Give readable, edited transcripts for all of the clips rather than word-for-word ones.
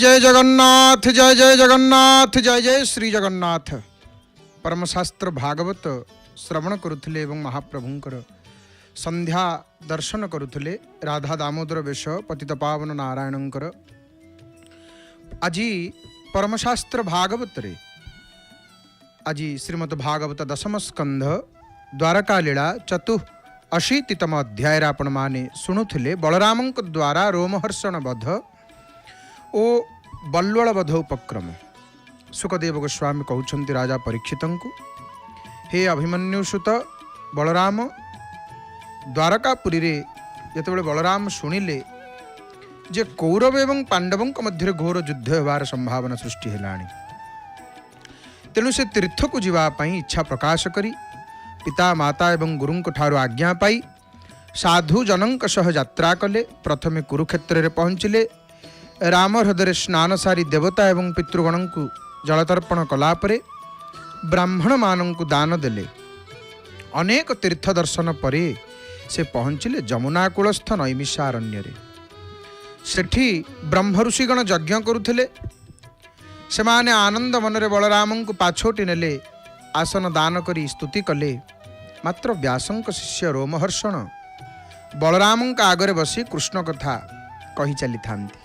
जय जगन्नाथ जय जय जगन्नाथ जय जय श्री जगन्नाथ। परमशास्त्र भागवत श्रवण करुले एवं महाप्रभुंकर संध्या दर्शन करुले राधा दामोदर वेश पतित पावन नारायणंकर। आज परमशास्त्र भागवत रे आज श्रीमद् भागवत दशम स्कंध द्वारका लीला 84तम अध्याय आपण माने शुणुले बलराम द्वारा रोमहर्षण वध ओ बल्वल वध उपक्रम। सुखदेव गोस्वामी कहते राजा परीक्षित को, हे अभिमन्युसुत बलराम, द्वारकापुरी रे जितेबाला बलराम शुणिले जे कौरव एवं पांडवों मध्य घोर युद्ध होवार संभावना सृष्टि हेलाणी, तेणु से तीर्थ को जीवाई इच्छा प्रकाश करी पिता माता एवं गुरुं ठारू आज्ञा पाई साधु जनक सह यात्रा कले। प्रथमे कुरुक्षेत्र में पहुँचिले। राम हृदय स्नान सारी देवता एवं पितृगण को जलतर्पण कलापर ब्राह्मण मानू दान देले। अनेक तीर्थ दर्शन पर से पहुँचिले जमुना कूलस्थ नैमिषारण्य। सेठी ब्रह्म ऋषिगण यज्ञ करुले। से माने आनंद मनरे बलराम को पाछोटी नेले, आसन दान करी स्तुति कले। मात्र व्यासंक शिष्य रोमहर्षण बलराम आगरे बसी कृष्ण कथा कही चली थांती।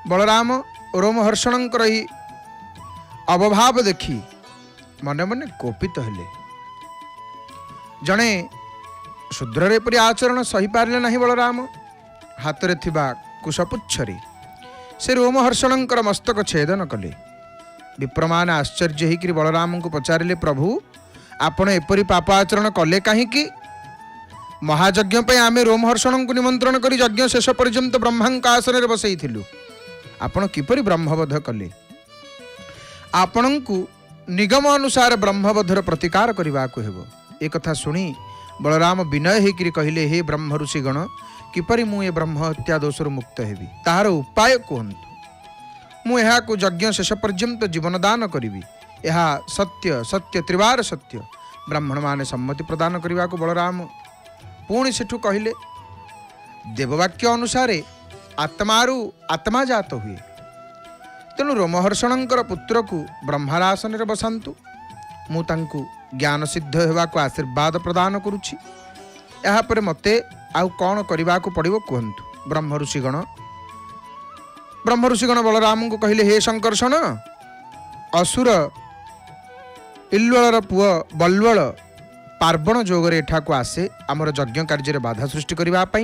बलराम रोमहर्षणकर ही अवभाव देखी मने मने कोपित हेले। जड़े शूद्र एपरी आचरण सही पारे नहीं बलराम। हाथ में थिबा कुशपुच्छरे से रोमहर्षणकर मस्तक छेदन कले। विप्रमान आश्चर्य होकर बलराम को पचारे, प्रभु आपण एपरी पाप आचरण कले कहीं? महायज्ञ आम रोमहर्षण को निमंत्रण कर यज्ञ शेष पर्यंत ब्रह्मांक आसन में बसई। आपण किपरि ब्रह्मवध कले? आपण को निगम अनुसार ब्रह्मवधर प्रतिकार करने को हेबो। एक कथा सुनी बलराम विनय होकर कहले, हे ब्रह्म ऋषिगण, किपरि मु ए ब्रह्म हत्या दोषर मुक्त हेबी, ताहार उपाय कहंतु। मु एहा को यज्ञ शेष पर्यंत जीवन दान करी। यह सत्य सत्य त्रिवार सत्य। ब्राह्मण माने सम्मति प्रदान करने को बलराम पुणी सेठू कहले, देववाक्य अनुसार आत्मारू आत्मा जात हुए, तेणु रोमहर्षणकर पुत्र को ब्रह्मारासन में बसातु। मुझे ज्ञान सिद्ध होगा को आशीर्वाद प्रदान करुछि। यापर मते आउ कौन करने को पड़ो कहतु। ब्रह्म ऋषिगण बलराम को कहले, हे शंकर्षण, असुर इल्वलर पुआ बल्वल पार्वण जोगरे एठाको आसे आमर यज्ञ कार्य बाधा सृष्टि करने।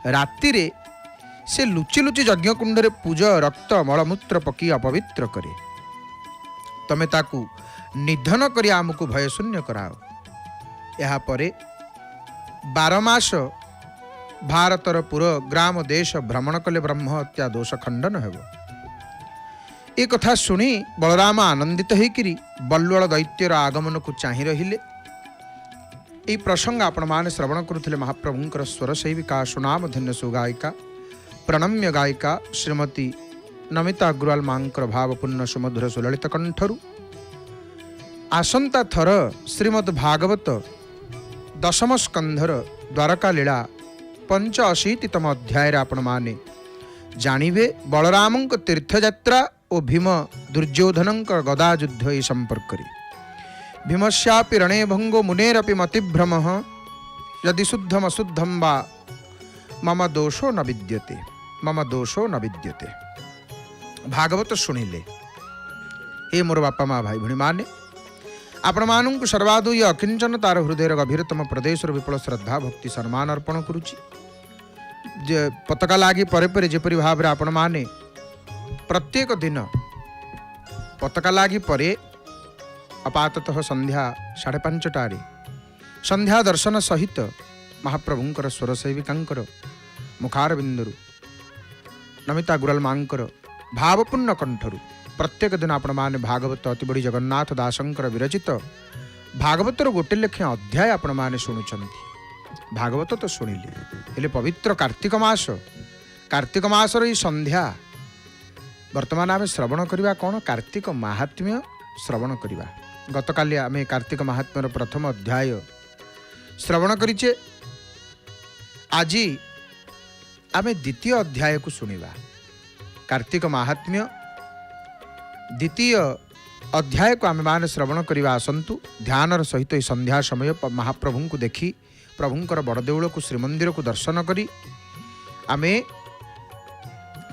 राति रे से लुचि लुचि यज्ञ कुंड पूज रक्त मलमूत्र पकी अपवित्र करे। तमे ताकू निधन करी आमको भय शून्य कराओ। यहाँ परे 12 मास भारतर पुर ग्राम देश भ्रमण कले ब्रह्म हत्या दोष खंडन हेबो। ए कथा सुनी बलराम आनंदित होकर बल्वल दैत्यर आगमन को चाहि रहिले। यह प्रसंग आपण माने श्रवण करुले महाप्रभुंकर स्वर सेविका सुनाम धन्य सुगायिका प्रणम्य गायिका श्रीमती नमिता अग्रवाल मांकर भावपूर्ण सुमधुर सुललित कंठरू। आसंता थर श्रीमद् भागवत दशम स्कंधर द्वारका लीला 85तम अध्याय आपण माने जानिबे बलराम तीर्थयात्रा और भीम दुर्योधन गदा युद्ध ए संपर्क। भीमस्यापि रणे भंगो मुनेरपि मतिभ्रम यदि शुद्धम अशुद्धम वा मम दोषो न विद्यते, मम दोषो न विद्यते। भागवत शुणिले, हे मोर बापा माँ भाई भणी माने, आपण मानू सर्वादु ये अकिंचन तार हृदय गभीरतम प्रदेश विपुल श्रद्धा भक्ति सम्मान अर्पण करुच्ची। पताका लागी परे परे जेपरी भाव में आपण माने प्रत्येक दिन पताका लागी परे आपाततः संध्या 5:30 संध्या दर्शन सहित महाप्रभुंकर स्वर सेविकांकर मुखार बिंदुरु नमिता गुरल मांकर भावपूर्ण कंठरू प्रत्येक दिन आपण माने भागवत अति बड़ी जगन्नाथ दासंकर विरचित भागवतर गोटे लेखे अध्याय आपण माने शुणुचंती। भागवत तो शुणिले, हेले पवित्र कार्तिक मासर ही संध्या वर्तमान आम श्रवण करवा कौन कार्तिक महात्म्य श्रवण करवा। गतकाली आम कार्तिक महात्म्यर प्रथम अध्याय श्रवण करिचे। आज आम द्वितीय अध्याय को शुणिबा। कार्तिक महात्म्य द्वितीय अध्याय को आम मैंने श्रवण करवा आसतु। ध्यानर सहित यह संध्या समय महाप्रभु को देखी प्रभुंकर बड़देउल को श्रीमंदिर को दर्शन करी आमे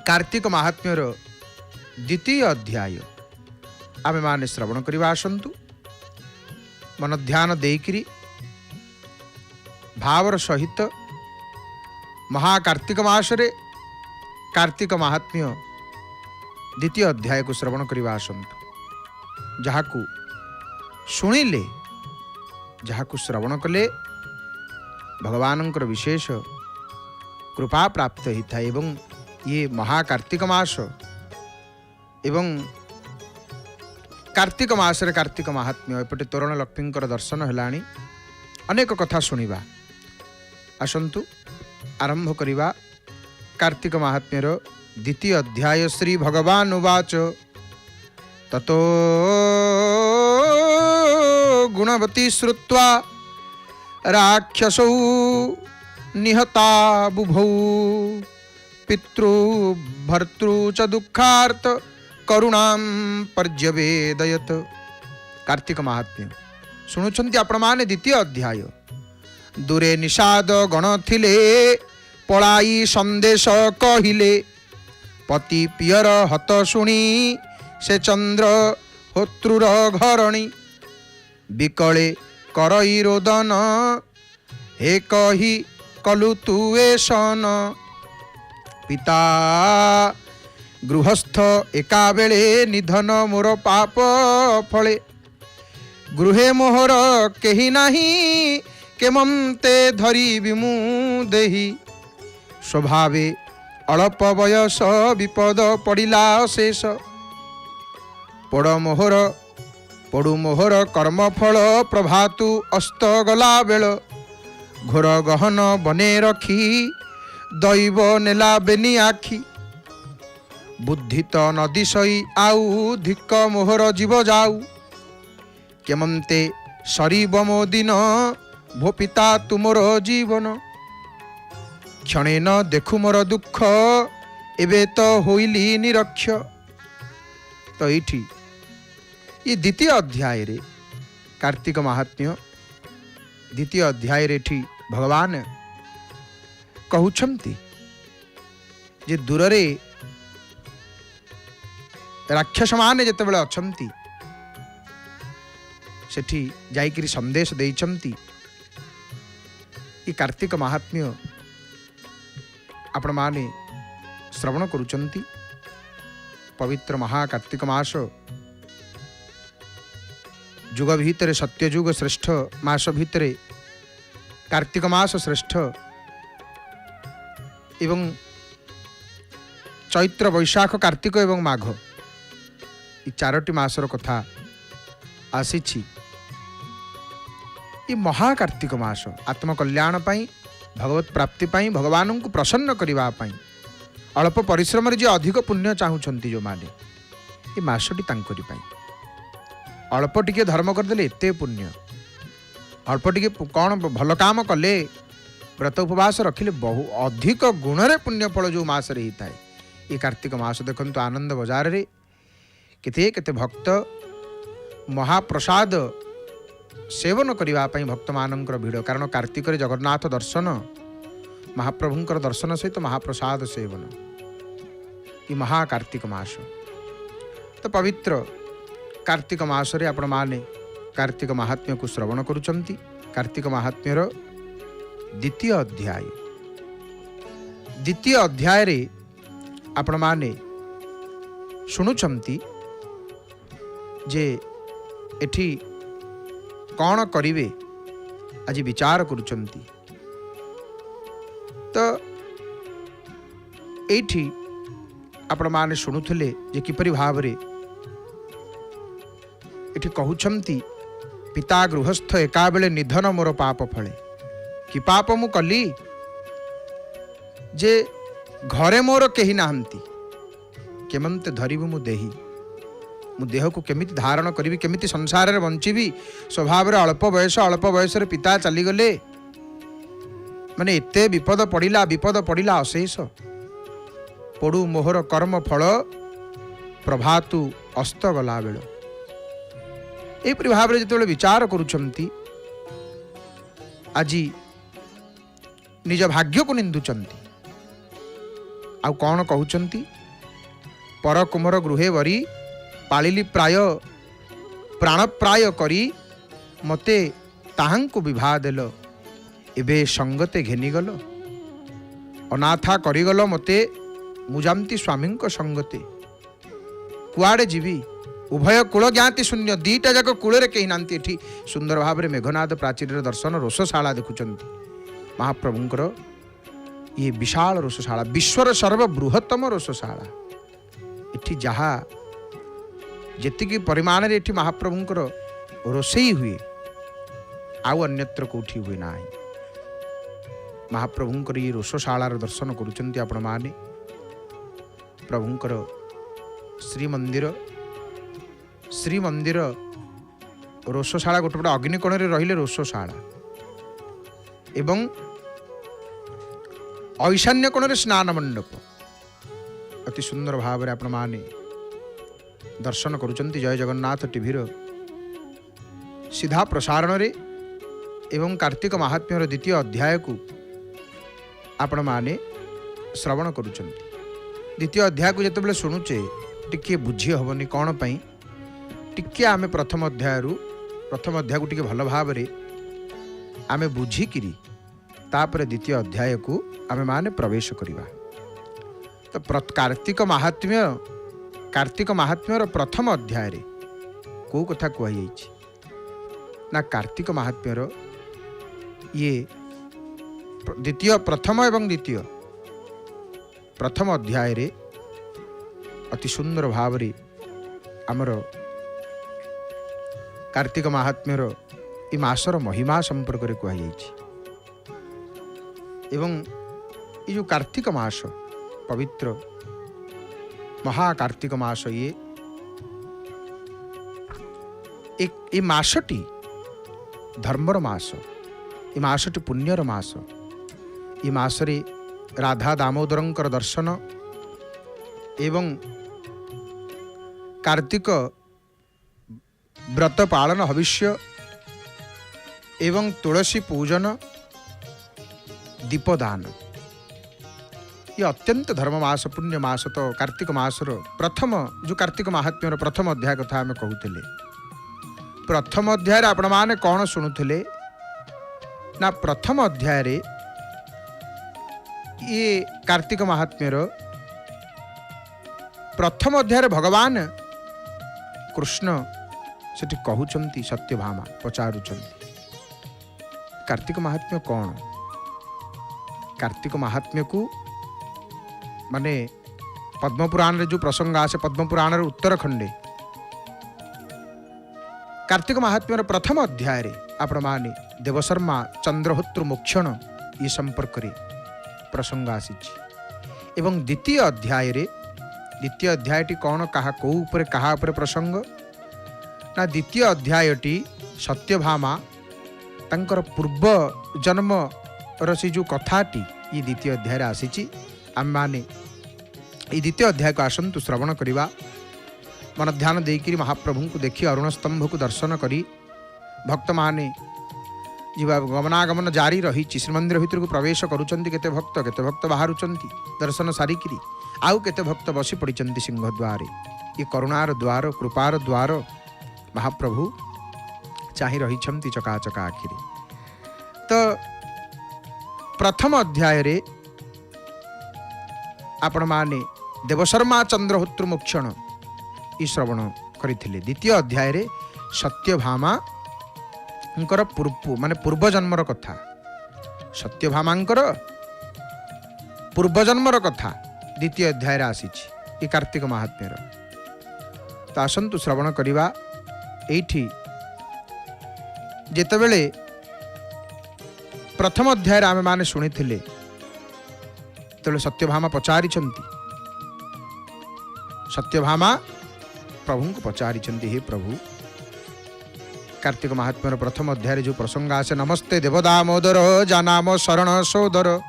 कार्तिक महात्म्यर द्वितीय अध्याय आमे माने श्रवण करवा आसतु। मन ध्यान देकरी भावर सहित महाकार्तिक मासरे कार्तिक महात्म्य द्वितीय अध्याय को श्रवण करवा आसतु। जहाकू शुणिले जहाकू श्रवण कले भगवानंकर विशेष कृपा प्राप्त होता है। एवं ये महाकार्तिक मास एवं कार्तिक मासरे कार्तिक महात्म्य एपटे तोरण लक्ष्मींकर दर्शन है। अनेक कथा शुणा आसतु आरंभ करिबा। कार्तिक महात्म्यर द्वितीय अध्याय। श्री भगवान उवाच ततो गुणवती श्रुत्वा राक्षसौ निहता बुभौ पितृ भर्तृ च दुःखार्त करुणां पर्यवेदयत। कार्तिक महात्म्य शुणुछंती आपण माने द्वितीय अध्याय। दूरे निषाद गण थिले पलाई संदेश कहिले पति पियर हत शुणी से चंद्र होत्रुर घरणी विकले करई रोदन हे कही कलु तुए सन पिता गृहस्थ एका बेले निधन मोर पाप फले गृहे मोहर केही नाही केमंते धरी विमु देही स्वभावे अल्प बयस विपद पड़िला शेष पड़ु मोहर कर्मफल प्रभातु अस्त गला बेल घोर गहन बने रखी दैव नेला बेनी आखी बुद्धि तो नदी सई आउ धिक मोहर जीव जाऊ केमंते सरीब मो दिन भो पिता तुमर जीवन क्षणे न देखु मोर दुख एबे तो होइली निरक्ष। तो ये द्वितीय अध्याय रे कार्तिक महात्म्य द्वितीय अध्याय रे भगवान कहउछंती जे दूर रे राक्षस माने जते बेले अछंती सेठी जाइकरी संदेश देइछंती ये कार्तिक महात्म्य आपण माने श्रवण करुचंती। पवित्र महाकार्तिक मास जुग भितर सत्यजुग श्रेष्ठ मास भितर कार्तिक मास श्रेष्ठ एवं चैत्र वैशाख कार्तिक एवं माघ ये चारोटी मासर कथा आसीछि। ये महाकार्तिक मास आत्मकल्याण पाई भगवत प्राप्ति पाई भगवान को प्रसन्न करने पाई अल्प परिश्रम जे अधिक पुण्य चाहूँगी जो माने ये मासटी तांकरी पाई अल्प टिके धर्म करदे एते पुण्य अल्प टिके कौन भल काम कले व्रत उपवास रखिले बहु अधिक गुणरे पुण्य फल जो मास रे होता है। ये कार्तिक मास देखंतु आनंद बजार रे केते केते भक्त महाप्रसाद सेवन करने भक्त मानकर भिड़ कारण कार्तिक जगन्नाथ दर्शन महाप्रभुंकर दर्शन सहित महाप्रसाद सेवन ये महाकार्तिक मास। तो पवित्र कार्तिक मास रे आपण माने कार्तिक महात्म्य को श्रवण करुचंती। कार्तिक महात्म्यर द्वितीय अध्याय रे आपण माने शुणुचंती जे एठी कौन करिवे आज विचार करुचंती। तो एठी आपण माने शुणुथिले जे किपरि भावरे एठी कहउछंती पिता गृहस्थ एका बेले निधन मोर पाप फले कि पाप मु कली जे घरे मोर केही नाहंती केमंते धरिबु मु देही मु देह को केमिति धारण करी केमिति संसार रे बंचीबी स्वभाव रे अल्प बयस रे पिता चली गले माने एते विपद पड़िला अशेष ପଡ଼ୁ ମୋହର କର୍ମ ଫଳ ପ୍ରଭାତୁ ଅସ୍ତ ଗଲା ବେଳ। ଏହିପରି ଭାବରେ ଯେତେବେଳେ ବିଚାର କରୁଛନ୍ତି, ଆଜି ନିଜ ଭାଗ୍ୟକୁ ନିନ୍ଦୁଛନ୍ତି। ଆଉ କ'ଣ କହୁଛନ୍ତି? ପର କୁମର ଗୃହେ ବରି ପାଳିଲି ପ୍ରାୟ ପ୍ରାଣପ୍ରାୟ କରି ମୋତେ ତାହାଙ୍କୁ ବିବାହ ଦେଲ, ଏବେ ସଙ୍ଗତେ ଘେନିଗଲ। ଅନାଥା କରିଗଲ ମୋତେ ମୁଁ ଯାନ୍ତି ସ୍ୱାମୀଙ୍କ ସଙ୍ଗତେ। କୁଆଡ଼େ ଯିବି ଉଭୟ କୂଳ ଜ୍ଞାତି ଶୂନ୍ୟ। ଦିଟା ଯାକ କୂଳରେ କେହି ନାହାନ୍ତି। ଏଠି ସୁନ୍ଦର ଭାବରେ ମେଘନାଦ ପ୍ରାଚୀରର ଦର୍ଶନ ରୋଷଶାଳା ଦେଖୁଛନ୍ତି। ମହାପ୍ରଭୁଙ୍କର ଇଏ ବିଶାଳ ରୋଷଶାଳା, ବିଶ୍ୱର ସର୍ବବୃହତ୍ତମ ରୋଷଶାଳା। ଏଠି ଯାହା ଯେତିକି ପରିମାଣରେ ଏଠି ମହାପ୍ରଭୁଙ୍କର ରୋଷେଇ ହୁଏ ଆଉ ଅନ୍ୟତ୍ର କେଉଁଠି ହୁଏ ନାହିଁ। ମହାପ୍ରଭୁଙ୍କର ଇଏ ରୋଷଶାଳାର ଦର୍ଶନ କରୁଛନ୍ତି ଆପଣମାନେ। ପ୍ରଭୁଙ୍କର ଶ୍ରୀମନ୍ଦିର ରୋଷଶାଳା ଗୋଟେ ଗୋଟେ ଅଗ୍ନିକୋଣରେ ରହିଲେ ରୋଷଶାଳା, ଏବଂ ଐଶାନ୍ୟ କୋଣରେ ସ୍ନାନ ମଣ୍ଡପ। ଅତି ସୁନ୍ଦର ଭାବରେ ଆପଣମାନେ ଦର୍ଶନ କରୁଛନ୍ତି ଜୟ ଜଗନ୍ନାଥ ଟିଭିର ସିଧା ପ୍ରସାରଣରେ। ଏବଂ କାର୍ତ୍ତିକ ମାହାତ୍ମ୍ୟର ଦ୍ୱିତୀୟ ଅଧ୍ୟାୟକୁ ଆପଣମାନେ ଶ୍ରବଣ କରୁଛନ୍ତି। ଦ୍ୱିତୀୟ ଅଧ୍ୟାୟକୁ ଯେତେବେଳେ ଶୁଣୁଛେ ଟିକିଏ ବୁଝି ହେବନି କ'ଣ ପାଇଁ। ଟିକିଏ ଆମେ ପ୍ରଥମ ଅଧ୍ୟାୟକୁ ଟିକେ ଭଲ ଭାବରେ ଆମେ ବୁଝିକିରି ତାପରେ ଦ୍ୱିତୀୟ ଅଧ୍ୟାୟକୁ ଆମେମାନେ ପ୍ରବେଶ କରିବା। ତ କାର୍ତ୍ତିକ ମାହାତ୍ମ୍ୟର ପ୍ରଥମ ଅଧ୍ୟାୟରେ କେଉଁ କଥା କୁହାଯାଇଛି ନା, କାର୍ତ୍ତିକ ମାହାତ୍ମ୍ୟର ଇଏ ପ୍ରଥମ ଏବଂ ଦ୍ୱିତୀୟ ପ୍ରଥମ ଅଧ୍ୟାୟରେ ଅତି ସୁନ୍ଦର ଭାବରେ ଆମର କାର୍ତ୍ତିକ ମାହାତ୍ମ୍ୟର ଏ ମାସର ମହିମା ସମ୍ପର୍କରେ କୁହାଯାଇଛି। ଏବଂ ଏ ଯେଉଁ କାର୍ତ୍ତିକ ମାସ, ପବିତ୍ର ମହାକାର୍ତ୍ତିକ ମାସ, ଏ ମାସଟି ଧର୍ମର ମାସ, ଏ ମାସଟି ପୁଣ୍ୟର ମାସ। ଏ ମାସରେ ରାଧା ଦାମୋଦରଙ୍କର ଦର୍ଶନ ଏବଂ କାର୍ତ୍ତିକ ବ୍ରତ ପାଳନ, ହବିଷ୍ୟ ଏବଂ ତୁଳସୀ ପୂଜନ, ଦୀପଦାନ, ये अत्यंत धर्म मास, पुण्य मास। तो कार्तिक मासर प्रथम जो कार्तिक महात्म्यर प्रथम अध्याय कथा आम कहूले। प्रथम अध्याय आपण मैंने कौन शुणुले ना, प्रथम अध्याय ये कार्तिक महात्म्यर प्रथम अध्याय भगवान कृष्ण से कहते सत्यभामा पचारुचंती कार्तिक महात्म्य कौन। कार्तिक महात्म्य को माने पद्मपुराण रे जो प्रसंग आसे, पद्मपुराण उत्तर खंडे कार्तिक महात्म्यर प्रथम अध्याय आपण माने देवशर्मा चंद्रहोत्र मोक्षण ये संपर्क रे प्रसंग आसी। एवं द्वितीय अध्यायटी कौन, कहा को ऊपर कहा ऊपर प्रसंग ना, द्वितीय अध्यायटी सत्यभामा तांकर पूर्व जन्म रसी जो कथाटी ये द्वितीय अध्याय आसी। आम माने ये द्वितीय अध्याय को आसतु श्रवण करवा। मन ध्यान देकर महाप्रभु को देखी अरुण स्तंभ को दर्शन करी भक्त माने गमनागमन जारी रही। श्रीमंदिर भितर को प्रवेश करुचंती केते भक्त बाहरुचंती दर्शन सारिकी। आउ केते भक्त बसी पड़िचंती सिंहद्वार। ये करुणार द्वार, कृपार द्वार महाप्रभु चाहि रहिछंती चकाचका आखिरे। तो प्रथम अध्याय रे आपण माने देवशर्मा चंद्रहोत्र मोक्षण ई श्रवण करथिले। द्वितीय अध्याय रे सत्यभामा माने पूर्वजन्मर कथा, सत्यभामांकर पूर्वजन्मर कथा द्वितीय अध्याय रे आसीछि ई कार्तिक महात्म्यर। तो आसंतु श्रवण करवा। एठी जेतेबेले प्रथम अध्याय आमे माने शुणिथिले तेले सत्यभामा पचारिछंती, सत्यभामा प्रभु को पचारिछंती, हे प्रभु कार्तिक महात्म्यर प्रथम अध्याय जो प्रसंग आसे, नमस्ते देवदामोदर जानाम शरण सोदर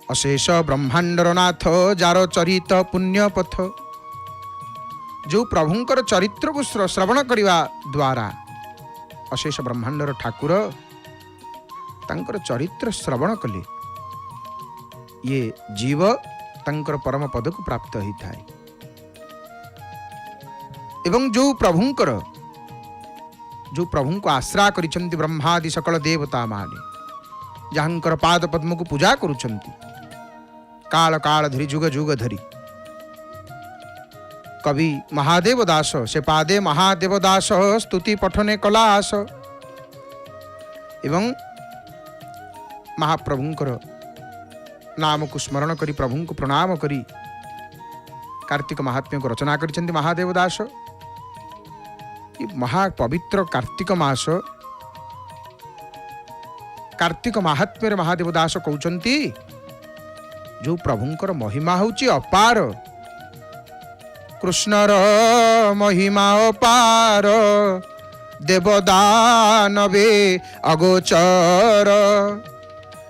अशेष ब्रह्मांडर नाथ जार चरित पुण्य पथ। जो प्रभुंकर चरित्र को श्रवण करने द्वारा अशेष ब्रह्मांडर ठाकुर तांकर चरित्र श्रवण कले ये जीव तांकर परम पद को प्राप्त होता है। एवं जो प्रभु को आश्रा करिछंती ब्रह्मादि सकल देवता माने जहांकर पाद पद्म को पूजा करुछंती काल काल धरी जुग जुग धरी। कवि महादेव दास से पादे महादेव दास स्तुति पठने कला आस। एवं महाप्रभुंकर नाम को स्मरण करी प्रभु को प्रणाम करी कार्तिक महात्म्य को रचना करिछंती महादेव दास। महापवित्र कार्तिक मास कार्तिक महात्म्य महादेव दास कहउचंती जो प्रभुंकर महिमा होची अपार कृष्णर महिमा अपार देवदानवे अगोचर।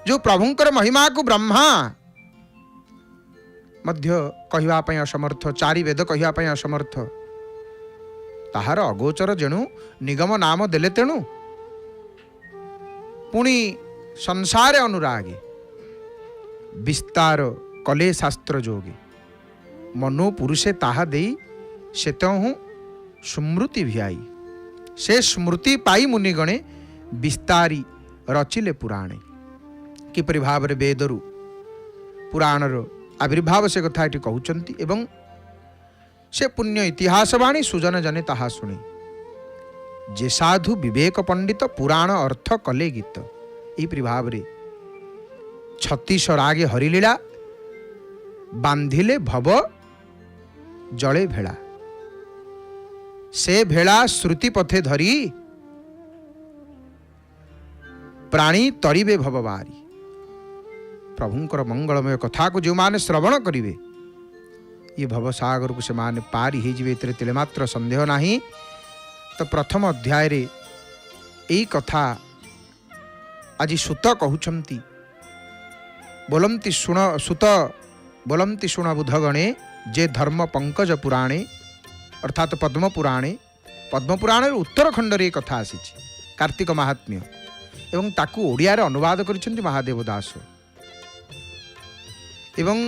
जो प्रभुंकर महिमा को ब्रह्मा मध्य कहिबा पय असमर्थ चारि वेद कहिबा पय असमर्थ ताहार अगोचर जेणु निगम नाम देले तेणु पुणी संसार अनुरागे विस्तार कले शास्त्र जोगे मनो पुरुषे ताहा देई से हूँ स्मृति भियाई से स्मृति पाई मुनिगणे विस्तारी रचिले पुराणे। किपरि भाव रे वेदरु पुराणर आविर्भाव से कथा ये कहउचंती एवं से पुण्य इतिहास बाणी सुजन जने ताहा शुणे जे साधु विवेक पंडित पुराण अर्थ कले गीत। यही भाव रे 36 रागे हरिलीला बांधिले भव जले भेला से भेला श्रुति पथे धरी प्राणी तरिबे भवबारी। प्रभुंकर मंगलमय कथा को जो माने श्रवण करिवे ये भवसागर को से माने पारी ही जीवे तेरे तिले मात्र संदेह नहीं। तो प्रथम अध्याय रे यही कथा आज सुत कहउछंती बोलंती सुण सुत बोलंती सुण बुधगणे जे धर्म पंकज पुराणे अर्थात पद्म पुराण उत्तरखंड रे कथा आसी कार्तिक महात्म्य एवं ताकू ओडिया रे अनुवाद करिसेंती महादेव दास। एवं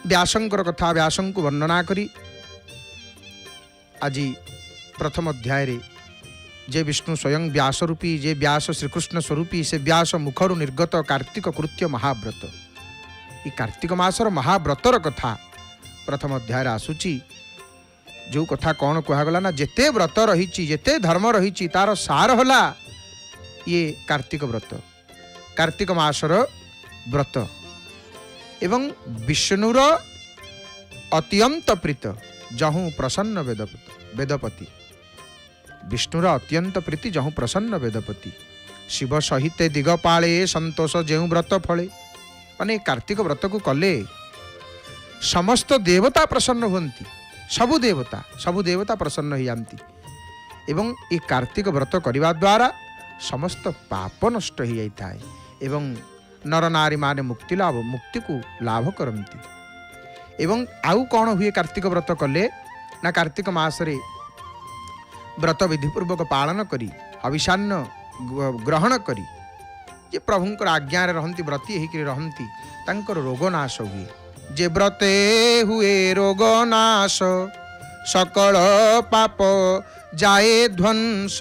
व्यासंकर कथा व्यासंकु वर्णना करी आज प्रथम अध्याय रे जे विष्णु स्वयं व्यास रूपी जे व्यास श्रीकृष्ण स्वरूपी से व्यास मुखरु निर्गत कार्तिक कृत्य महाव्रत ये कार्तिक मासर महाव्रतर कथा प्रथम अध्याय आसूची। जो कथा कौन कहगला ना जेते व्रत रही जेते धर्म रही तार सार होला ये कार्तिक व्रत कार्तिक मासर व्रत एवं विष्णुर अत्यंत प्रीत जहूँ प्रसन्न वेदपति विष्णुर अत्यंत प्रीति जहूँ प्रसन्न वेदपति शिव सहित दिगपाले संतोष जेऊ व्रत फले माने कार्तिक व्रत को कले समस्त देवता प्रसन्न हुंती सबु देवता प्रसन्न हो जाती एवं ये कार्तिक व्रत करने द्वारा समस्त पाप नष्ट हो जाता है एवं नर नारी माने मुक्ति को लाभ करती। एवं आउ कौन हुए कार्तिक व्रत कले ना कार्तिक मासरे व्रत विधिपूर्वक पालन करी हविषान्न ग्रहण करी जे प्रभुंकर आज्ञा रहंती व्रती होकर रहंती तांकर रोग नाश हुए। जे व्रते हुए रोग नाश सकल पाप जाए ध्वंस।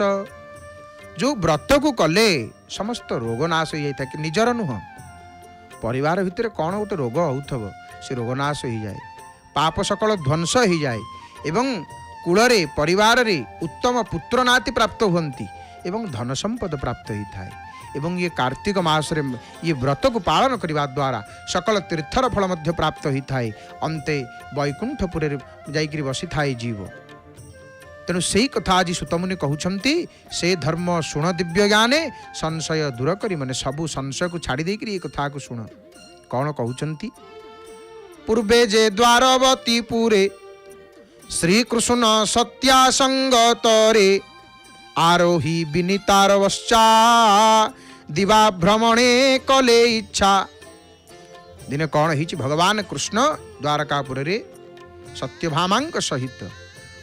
जो व्रत को कले समस्त रोग नाश हो जाता कि निजर नुह परिवार भितर कौन गोटे रोग होथब से रोग नाश हो जाए पाप सकल ध्वंस हो जाए एवं कूलरे परिवार रे उत्तम पुत्र नाती प्राप्त हुंती एवं धन संपद प्राप्त होता है। एवं ये कार्तिक मास रे ये व्रत को पालन करने द्वारा सकल तीर्थर फल मध्य प्राप्त होता है अंते वैकुंठपुरे जाइकरी बसी थाए जीव। तेणु से कथा आज सुतमुनि कहउछंती से धर्म शुण दिव्य ज्ञाने संशय दूर करी माने सबु संशय को छाड़ी देकरी ये कथा को शुण कौन कहउछंती। पूर्वे जे द्वारवती पुरे श्रीकृष्ण सत्यासंगतरे आरोही विनीतार वश्चा दिवा भ्रमणे कले इच्छा। दिने कौन ही भगवान कृष्ण द्वारकापुर रे सत्यभामा सहित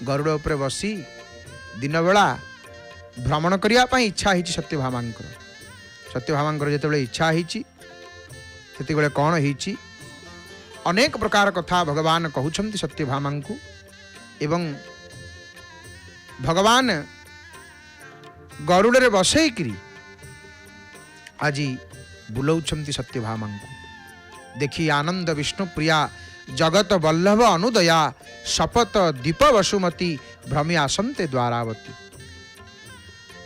गरुड़ उपर बसी दिन बेला भ्रमण करने इच्छा ही सत्यभामा जो इच्छा होते कौन ही अनेक प्रकार कथा भगवान कहते सत्यभामा को एवं भगवान गरुड़ रे बसईकरी आज बुलाऊं सत्यभामा को देखी आनंद विष्णु प्रिया जगत वल्लभ अनुदया शपथ दीप वसुमती भ्रमी आसंते द्वारावती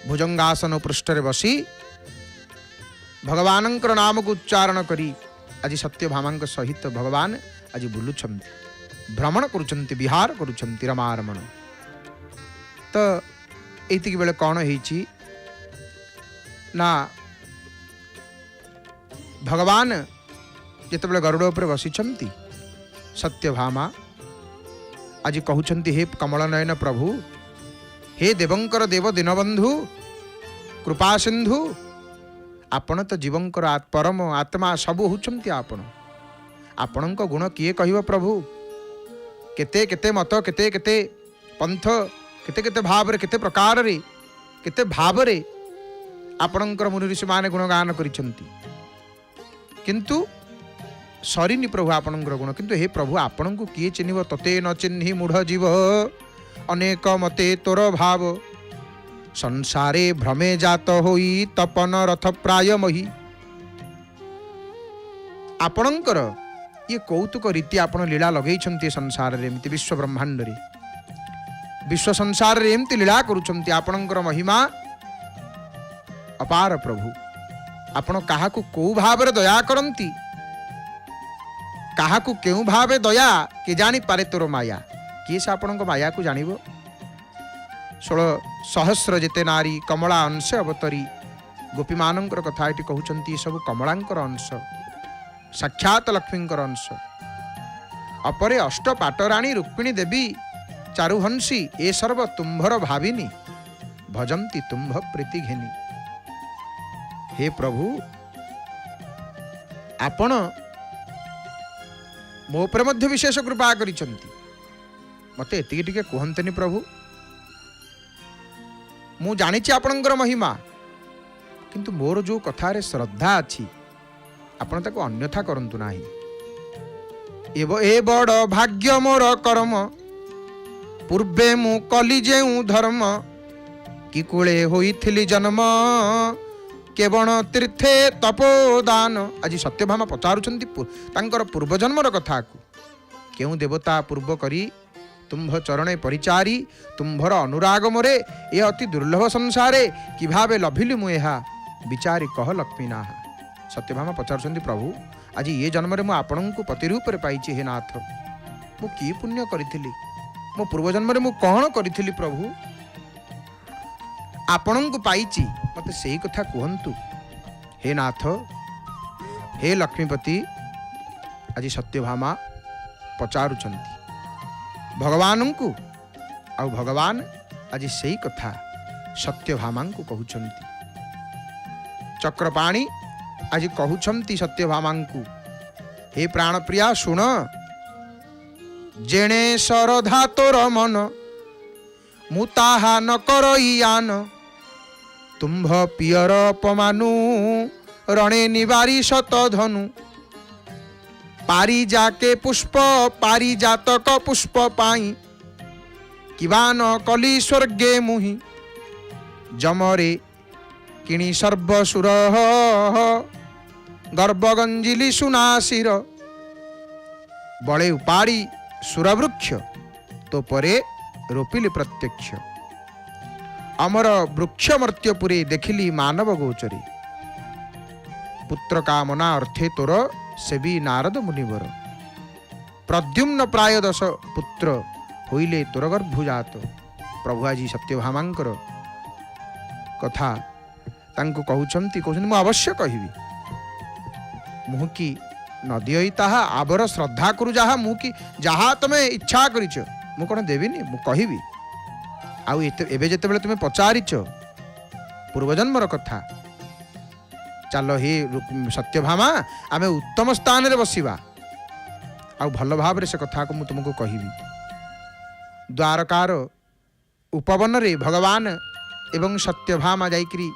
भुजंगासन पृष्ठ बसी भगवान नाम को उच्चारण करी आज सत्यभामा सहित भगवान आज बुलुंट भ्रमण करुंच विहार करुंच रमारमण तो ये बेले कौन है ना भगवान जिते गरुड़ उपर बसी सत्यभामा आज कहते हे कमल नयन प्रभु हे देवंकर देव दीनबंधु कृपा सिंधु आपण तो जीवंकर परम आत्मा सबू होती आपण गुण किए कह प्रभु केते केते मत केते केते पंथ केते केते भाव रे केते प्रकार रे केते भाव रे आपणकर मुनि ऋषि माने गुणगान करिसंती किंतु सरीनी प्रभु आपणकर गुण किंतु हे प्रभु आपण को किए चिन्ह तते न चिन्हि मूढ़ जीव अनेक मते तोर भाव संसारे भ्रमे जात होई तपन रथ प्राय मही आपणकर ये कौतुक रीति आपण लीला लगई संसार रे एमती विश्व ब्रह्मांड रे विश्व संसार रे एमती लीला करुछंती आपणकर महिमा अपार प्रभु आपण काहाकू को भाव रे दया करंती काहाकू केउ भावे दया के जानी पारे तोर माया किए से आपण माया को जानिबो 16 सहस्र जेते नारी कमला अंश अवतरी गोपी मानंकर कथा एटी कहउचंती सब कमलांकर अंश साक्षात लक्ष्मींकर अंश अपरे अष्ट पाटराणी रुक्मिणी देवी चारुहंसी ए सर्व तुम्भर भाविनी भजंती तुम्भ प्रीति घेनी हे प्रभु आपण मो पर मध्य विशेष कृपा करिसंती मते एतिके टिके कहंतनी प्रभु मु जानिछि आपणकर महिमा किंतु मोर जो कथा रे श्रद्धा अछि आपण ताको अन्यथा करंतु नाही ए बड़ भाग्य मोर कर्म पूर्वे मु कली जेउ धर्म कि कुळे होइथिली जन्म केवण तीर्थे तपोदान आज सत्यभामा पचारुछंती तांकर पूर्व जन्मर कथा को केउ देवता पूर्व करी तुम्भ चरणे परिचारी तुम्भर अनुराग मोरे ए अति दुर्लभ संसारे कि भावे लभिली मु एहा विचारी कह लक्ष्मीना सत्यभामा पचारुछंती प्रभु आज ये जन्म रे मु आपणंकु पति रूप रे पाइछि हे नाथ मु की पुण्य करिथिली मो पूर्व जन्म रे मु कोन करिथिली प्रभु आपणंकु पाइछि मते सेही कथा कहंतु हे नाथ हे लक्ष्मीपति आज सत्यभामा पचारुछंती भगवान को आउ भगवान आज सेही कथा सत्यभामा को कहउछंती चक्रपाणी आज कहउछंती सत्यभामा को हे प्राण प्रिया सुन जेणे सरधा तोर मन मुताहा न करइयान तुम्भ पियर अपमानु रणे निवारी शत धनु पारी जाके पुष्प पारी जातक पुष्प पाई किवान कली स्वर्गे मुहि जमरे किणी सर्वसुर गर्भगंजिली सुनाशिर बड़े उपाड़ी सुरवृक्ष तो परे रोपिली प्रत्यक्ष अमर वृक्ष मर्त्यपुरे देखिली मानव गोचरे पुत्र कामना अर्थे तोर सेबी नारद मुनिवर प्रद्युम्न प्राय 10 पुत्र होइले तोर गर्भुजात प्रभु आजी सत्यभामांकर कथा तांको कहउछंती कहउछंती मु अवश्य कहिबी मुह की नदी ताहा आबर श्रद्धा करू जहा मुह की जहा तमे इच्छा करिछ मु कोन देबिनी मु कहिबी आउ एबे जेते बेले तुमे पचारिछ पूर्वजन्मर कथा ଚାଲ ହେ ସତ୍ୟଭାମା ଆମେ ଉତ୍ତମ ସ୍ଥାନରେ ବସିବା। ଆଉ ଭଲ ଭାବରେ ସେ କଥାକୁ ମୁଁ ତୁମକୁ କହିବି। ଦ୍ୱାରକାର ଉପବନରେ ଭଗବାନ ଏବଂ ସତ୍ୟଭାମା ଯାଇକିରି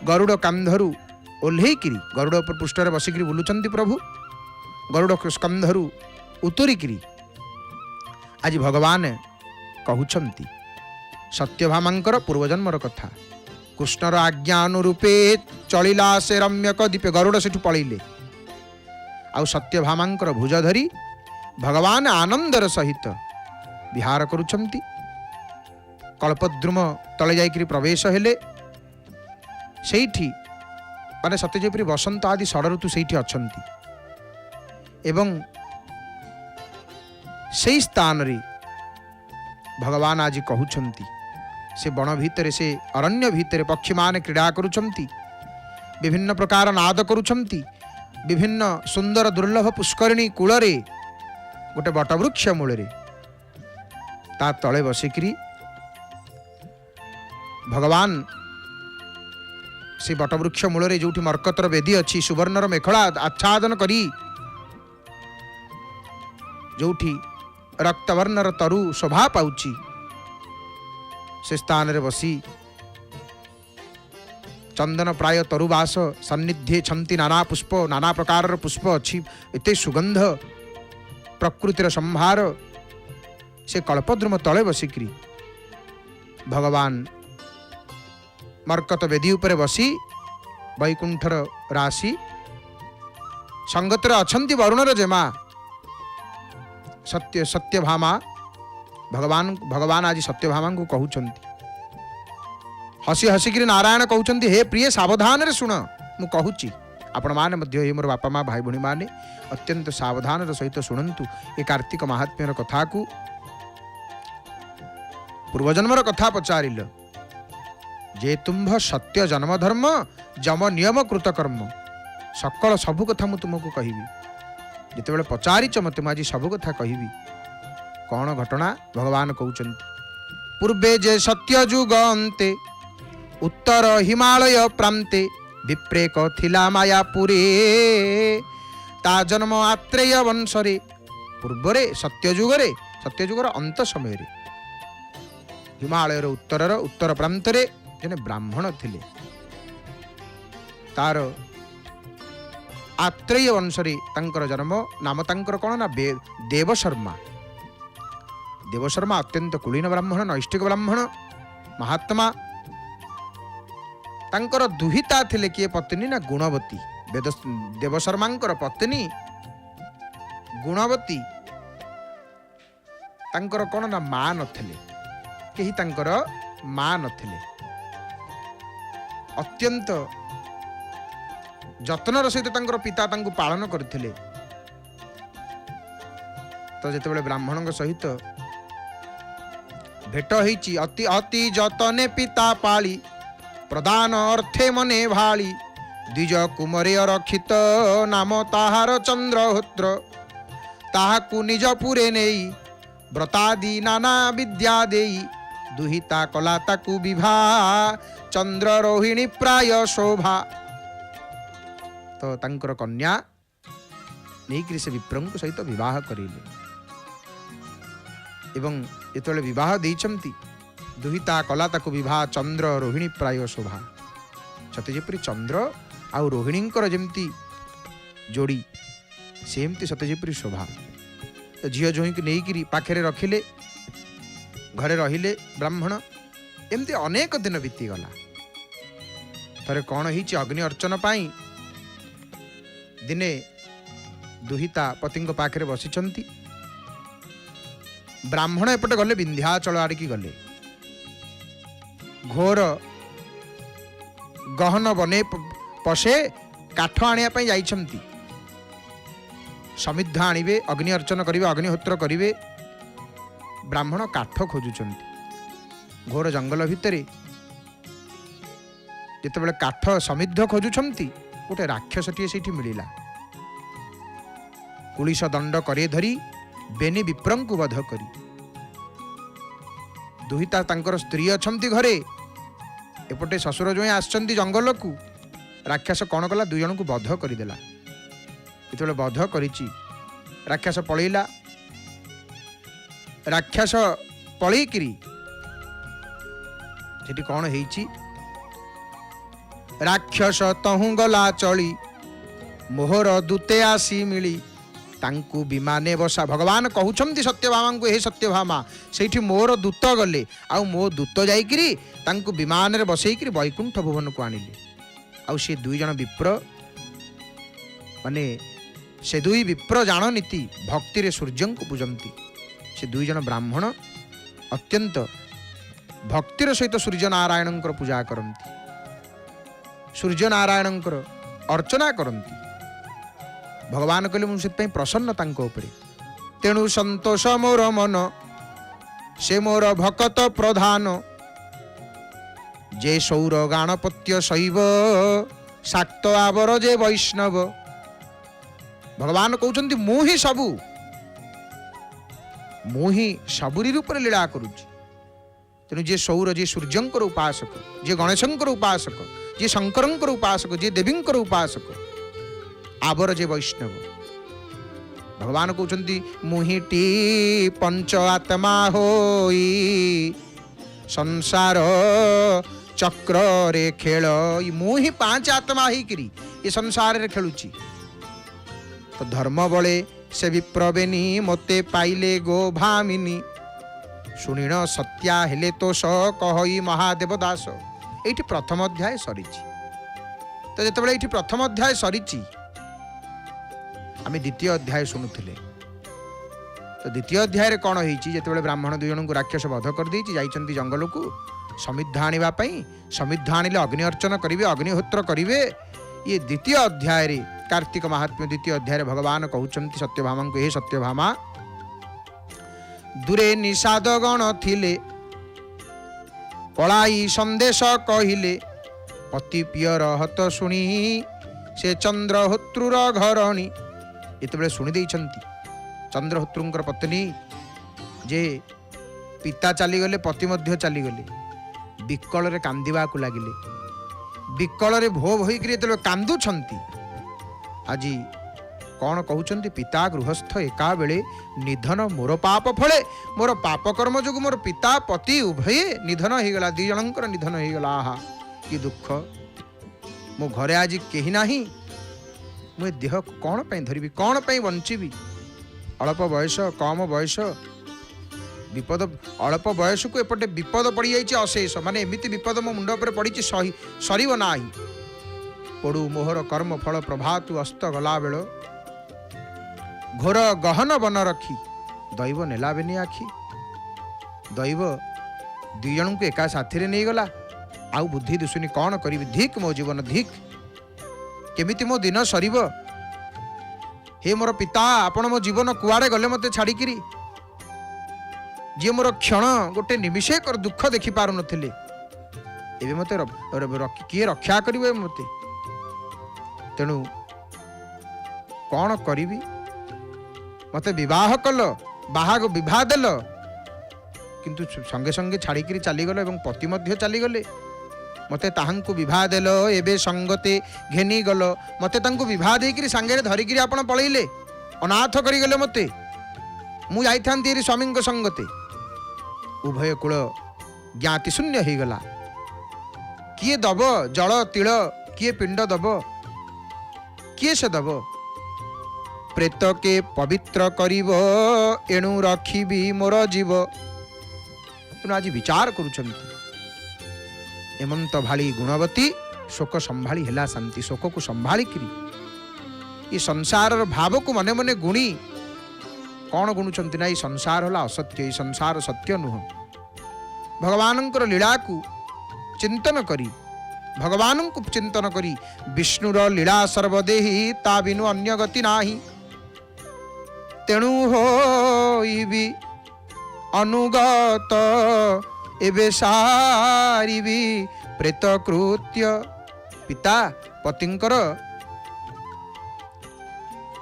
ଗରୁଡ଼ କାନ୍ଧରୁ ଓହ୍ଲେଇକିରି ଗରୁଡ଼ ପୃଷ୍ଠରେ ବସିକିରି ବୁଲୁଛନ୍ତି ପ୍ରଭୁ। ଗରୁଡ଼ ସ୍କନ୍ଧରୁ ଉତରିକିରି ଆଜି ଭଗବାନ କହୁଛନ୍ତି ସତ୍ୟଭାମାଙ୍କର ପୂର୍ବଜନ୍ମର କଥା। କୃଷ୍ଣର ଆଜ୍ଞା ଅନୁରୂପେ ଚଳିଲା ସେ ରମ୍ୟକ ଦ୍ୱୀପେ। ଗରୁଡ଼ ସେଠୁ ପଳେଇଲେ। ଆଉ ସତ୍ୟଭାମାଙ୍କର ଭୁଜ ଧରି ଭଗବାନ ଆନନ୍ଦର ସହିତ ବିହାର କରୁଛନ୍ତି। କଳ୍ପଦ୍ରୁମ ତଳେ ଯାଇକରି ପ୍ରବେଶ ହେଲେ। ସେଇଠି ମାନେ ସତେ ଯେପରି ବସନ୍ତ ଆଦି ଷଡ଼ଋତୁ ସେଇଠି ଅଛନ୍ତି। ଏବଂ ସେଇ ସ୍ଥାନରେ ଭଗବାନ ଆଜି କହୁଛନ୍ତି ସେ ବଣ ଭିତରେ ସେ ଅରଣ୍ୟ ଭିତରେ ପକ୍ଷୀମାନେ କ୍ରୀଡ଼ା କରୁଛନ୍ତି, ବିଭିନ୍ନ ପ୍ରକାର ନାଦ କରୁଛନ୍ତି। ବିଭିନ୍ନ ସୁନ୍ଦର ଦୁର୍ଲଭ ପୁଷ୍କରିଣୀ କୂଳରେ ଗୋଟେ ବଟବୃକ୍ଷ ମୂଳରେ ତା ତଳେ ବସିକିରି ଭଗବାନ ସେ ବଟବୃକ୍ଷ ମୂଳରେ ଯୋଉଠି ମର୍କତର ବେଦୀ ଅଛି, ସୁବର୍ଣ୍ଣର ମେଖଳା ଆଚ୍ଛାଦନ କରି ଯୋଉଠି ରକ୍ତବର୍ଣ୍ଣର ତରୁ ଶୋଭା ପାଉଛି, ସେ ସ୍ଥାନରେ ବସି ଚନ୍ଦନ ପ୍ରାୟ ତରୁବାସ ସନ୍ନିଧ୍ୟେ ଛନ୍ତି ନାନା ପୁଷ୍ପ, ନାନା ପ୍ରକାରର ପୁଷ୍ପ ଅଛି, ଏତେ ସୁଗନ୍ଧ ପ୍ରକୃତିର ସମ୍ଭାର। ସେ କଳ୍ପଦ୍ରୁମ ତଳେ ବସିକିରି ଭଗବାନ ମର୍କତ ବେଦୀ ଉପରେ ବସି ବୈକୁଣ୍ଠର ରାଶି ସଙ୍ଗତରେ ଅଛନ୍ତି ବରୁଣର ଜେମା ସତ୍ୟଭାମା। ଭଗବାନ ଆଜି ସତ୍ୟଭାମାଙ୍କୁ କହୁଛନ୍ତି, ହସି ହସିକିରି ନାରାୟଣ କହୁଛନ୍ତି, ହେ ପ୍ରିୟ ସାବଧାନରେ ଶୁଣ, ମୁଁ କହୁଛି। ଆପଣମାନେ ମଧ୍ୟ ଏ ମୋର ବାପା ମା ଭାଇ ଭଉଣୀମାନେ ଅତ୍ୟନ୍ତ ସାବଧାନର ସହିତ ଶୁଣନ୍ତୁ ଏ କାର୍ତ୍ତିକ ମାହାତ୍ମ୍ୟର କଥାକୁ। ପୂର୍ବଜନ୍ମର କଥା ପଚାରିଲ, ଯେ ତୁମ୍ଭ ସତ୍ୟ ଜନ୍ମ ଧର୍ମ ଯମ ନିୟମ କୃତ କର୍ମ। ସକଳ ସବୁ କଥା ମୁଁ ତୁମକୁ କହିବି। ଯେତେବେଳେ ପଚାରିଛ ମୋତେ, ମୁଁ ଆଜି ସବୁ କଥା କହିବି। କ'ଣ ଘଟଣା ଭଗବାନ କହୁଛନ୍ତି, ପୂର୍ବେ ଯେ ସତ୍ୟ ଯୁଗ ଅନ୍ତେ ଉତ୍ତର ହିମାଳୟ ପ୍ରାନ୍ତେ ବିପ୍ରେକ ଥିଲା ମାୟାପୁରେ ତା ଜନ୍ମ ଆତ୍ରେୟ ବଂଶରେ। ପୂର୍ବରେ ସତ୍ୟଯୁଗର ଅନ୍ତ ସମୟରେ ହିମାଳୟର ଉତ୍ତର ପ୍ରାନ୍ତରେ ଜଣେ ବ୍ରାହ୍ମଣ ଥିଲେ। ତାର ଆତ୍ରେୟ ବଂଶରେ ତାଙ୍କର ଜନ୍ମ। ନାମ ତାଙ୍କର କ'ଣ ନା ଦେବଶର୍ମା। ଦେବଶର୍ମା ଅତ୍ୟନ୍ତ କୁଳୀନ ବ୍ରାହ୍ମଣ, ନୈଷ୍ଠିକ ବ୍ରାହ୍ମଣ, ମହାତ୍ମା। ତାଙ୍କର ଦୁହିତା ଥିଲେ କିଏ ପତ୍ନୀ ନା ଗୁଣବତୀ। ଦେବଶର୍ମାଙ୍କର ପତ୍ନୀ ଗୁଣବତୀ। ତାଙ୍କର କ'ଣ ନା ମା ନଥିଲେ, କେହି ତାଙ୍କର ମା ନଥିଲେ। ଅତ୍ୟନ୍ତ ଯତ୍ନର ସହିତ ତାଙ୍କର ପିତା ତାଙ୍କୁ ପାଳନ କରିଥିଲେ। ତ ଯେତେବେଳେ ବ୍ରାହ୍ମଣଙ୍କ ସହିତ ଭେଟ ହେଇଛି, ଅତି ଅତି ଯତନେ ପିତା ପାଳି ପ୍ରଦାନ ଅର୍ଥେ ମନେ ଭାଳି ଦ୍ୱିଜ କୁମରେ ରକ୍ଷିତ ନାମ ତାହାର ଚନ୍ଦ୍ରହୋତ୍ର। ତାହାକୁ ନିଜ ପୁରେ ନେଇ ବ୍ରତାଦି ନାନା ବିଦ୍ୟା ଦେଇ ଦୁହିତା କଲା ତାକୁ ବିଭା ଚନ୍ଦ୍ର ରୋହିଣୀ ପ୍ରାୟ ଶୋଭା। ତ ତାଙ୍କର କନ୍ୟା ନେଇକରି ସେ ବିପ୍ରଙ୍କ ସହିତ ବିବାହ କରିଲେ। ଏବଂ ଯେତେବେଳେ ବିବାହ ଦେଇଛନ୍ତି, ଦୁହିତା କଲା ତାକୁ ବିଭା ଚନ୍ଦ୍ର ରୋହିଣୀ ପ୍ରାୟ ଶୋଭା। ସତେ ଯେପରି ଚନ୍ଦ୍ର ଆଉ ରୋହିଣୀଙ୍କର ଯେମିତି ଯୋଡ଼ି, ସେମିତି ସତେ ଯେପରି ଶୋଭା। ଝିଅ ଜୋଇଁକି ନେଇକିରି ପାଖରେ ରଖିଲେ, ଘରେ ରହିଲେ ବ୍ରାହ୍ମଣ। ଏମିତି ଅନେକ ଦିନ ବିତିଗଲା। ଥରେ କ'ଣ ହେଇଛି, ଅଗ୍ନି ଅର୍ଚ୍ଚନ ପାଇଁ ଦିନେ ଦୁହିତା ପତିଙ୍କ ପାଖରେ ବସିଛନ୍ତି। ବ୍ରାହ୍ମଣ ଏପଟେ ଗଲେ, ବିନ୍ଧ୍ୟାଚଳ ଆଡ଼ିକି ଗଲେ। ଘୋର ଗହନ ବନେ ପଶେ କାଠ ଆଣିବା ପାଇଁ ଯାଇଛନ୍ତି। ସମିଦ୍ଧ ଆଣିବେ, ଅଗ୍ନି ଅର୍ଚ୍ଚନ କରିବେ, ଅଗ୍ନିହୋତ୍ର କରିବେ। ବ୍ରାହ୍ମଣ କାଠ ଖୋଜୁଛନ୍ତି ଘୋର ଜଙ୍ଗଲ ଭିତରେ। ଯେତେବେଳେ କାଠ ସମିଦ୍ଧ ଖୋଜୁଛନ୍ତି, ଗୋଟେ ରାକ୍ଷସଟିଏ ସେଇଠି ମିଳିଲା। କୁଳିଶ ଦଣ୍ଡ करे ଧରି ବେନି ବିପ୍ରଙ୍କୁ ବଧ କରି। ଦୁହିତା ତାଙ୍କର ସ୍ତ୍ରୀ ଅଛନ୍ତି ଘରେ, ଏପଟେ ଶ୍ୱଶୁର ଜୋଇଁ ଆସିଛନ୍ତି ଜଙ୍ଗଲକୁ। राक्षस कौन कला दुई जन को बध करदेला जो बध करिछि राक्षस पलैला राक्षस पलैकिरी सेठी कौन हेछि राक्षस तहु गला चली मोहर दूते आसी मिली तांकु विमाने बसा भगवान कहउछंती सत्यभामा को हे सत्यभामा सेठी मोर दूत गले आउ मो दूत जाइकिरी तांकु विमान रे बसैकिरी वैकुंठ भुवन को आनिले आउ से दुई जन विप्र माने से दुई विप्र जान नीति भक्ति रे सूर्य को पूजंती से दुई जन ब्राह्मण अत्यंत भक्तिर सहित सूर्य नारायण पूजा करती सूर्य नारायण अर्चना करती भगवान कहले मुझे प्रसन्न तांको उपरे तेणु संतोष मोर मन से मोर भकत प्रधान जे सौर गाणपत्य शैव शाक्त आवर जे वैष्णव भगवान कहउछंती मु ही सबुरी रूप लीला करुची तेणु जे सौर जे सूर्यंकर उपासक जे गणेशंकर उपासक जे शंकरंकर उपासक जे देवींकर उपासक आवर जे वैष्णव भगवान कहउछंती मुहिटी पंच आत्मा होई संसार चक्र रे खेल मुहि पांच आत्मा ही करी ये संसार रे खेलुची तो धर्म बले से विप्रवेनी मोते पाइले गो भामिनी सुनिण सत्या हेले तो स कहई महादेव दास एठी प्रथम अध्याय सरीची तो जेतेबेले एठी प्रथम अध्याय सरीची आम द्वितीय अध्याय शुणुले तो द्वितीय अध्याय कौन होती जिते ब्राह्मण दुई जन को राक्षस वध कर जाइछंती जंगल को समिद्ध आने समिद्ध आनिले अग्नि अर्चन करेंगे अग्निहोत्र करेंगे ये द्वितीय अध्याय रे कार्तिक महात्म्य द्वितीय अध्याय भगवान कहउछंती सत्यभामा को हे सत्यभामा दूरे निषाद गण थिले पलाई संदेश कहिले पति पियर हत शुणी से चंद्रहोत्रुर घरणी ये शुणी देइछंती चंद्रहोत्रुंकर पत्नी जे पिता चलीगले पति मध्य चलीगले विकल रे कांदिबा को लागिले विकल रे भो भई कांदुछंती आज कौन कहउछंती पिता गृहस्थ एका बेले निधन मोर पाप फले मोर पाप कर्म जोगु मोर पिता पति उभये निधन हो गला दी जनकर निधन हो गला आहा कि दुख मो घरे आज केही नाही मुझे देह कौन पे धरबी कौन पे बंचीबी अल्प बयस कम बयस विपद अल्प बयस को एपटे विपद पड़ जाइए अशेष माने एमिति विपद मो मुंड पर पड़ी सरीब ना पड़ू मोहर कर्म फल प्रभातु अस्त गला बेल घोर गहन बन रखी दैव नेला बेनी आखि दैव दुई जन को एका साथी नहीं गला आउ बुद्धि दुसुनी कौन करी धिक मो जीवन धिक केमिति मो दिन सरीब हे मोर पिता आपण मो जीवन कुआड़े गले मते छाड़िकी जी मोर क्षण गोटे निमिषे कर दुख देखि पारु नथिले एबे मते किए रक्षा करिवे मते तेणु कौन करिवी मते विवाह कल बाहाग विवाह देल किंतु संगे संगे छाड़िकी चलीगल एवं पति मध्य चलीगले मते ताहांकु विवाह देल एबे संगते घेनी गल मते तांकु विवाह देकरी सांगे धरिकी आपण पळैले अनाथ करी गले मते मु जाइथांती स्वामी संगते उभय कूल ज्ञाति शून्य हो गला किए दब जल तिल किए पिंड दब किए से दब प्रेत के पवित्र करिब एणु रखिबी मोर जीव तेणु आज विचार करुछंती एमंत भाली गुणवती शोक संभाली हेला शांति शोक को संभालिकी ये संसार भाव को मने मने गुणी कौन गुणुचंती ना ये संसार होला असत्य ये संसार सत्य नुह भगवानंकर लीला को चिंतन करी भगवान को चिंतन करी विष्णुर लीला सर्वदेही ता बिनु अन्य गति नाही तेणु होइबी अनुगत एबे सारिबी प्रेत कृत्य पिता पतिंकर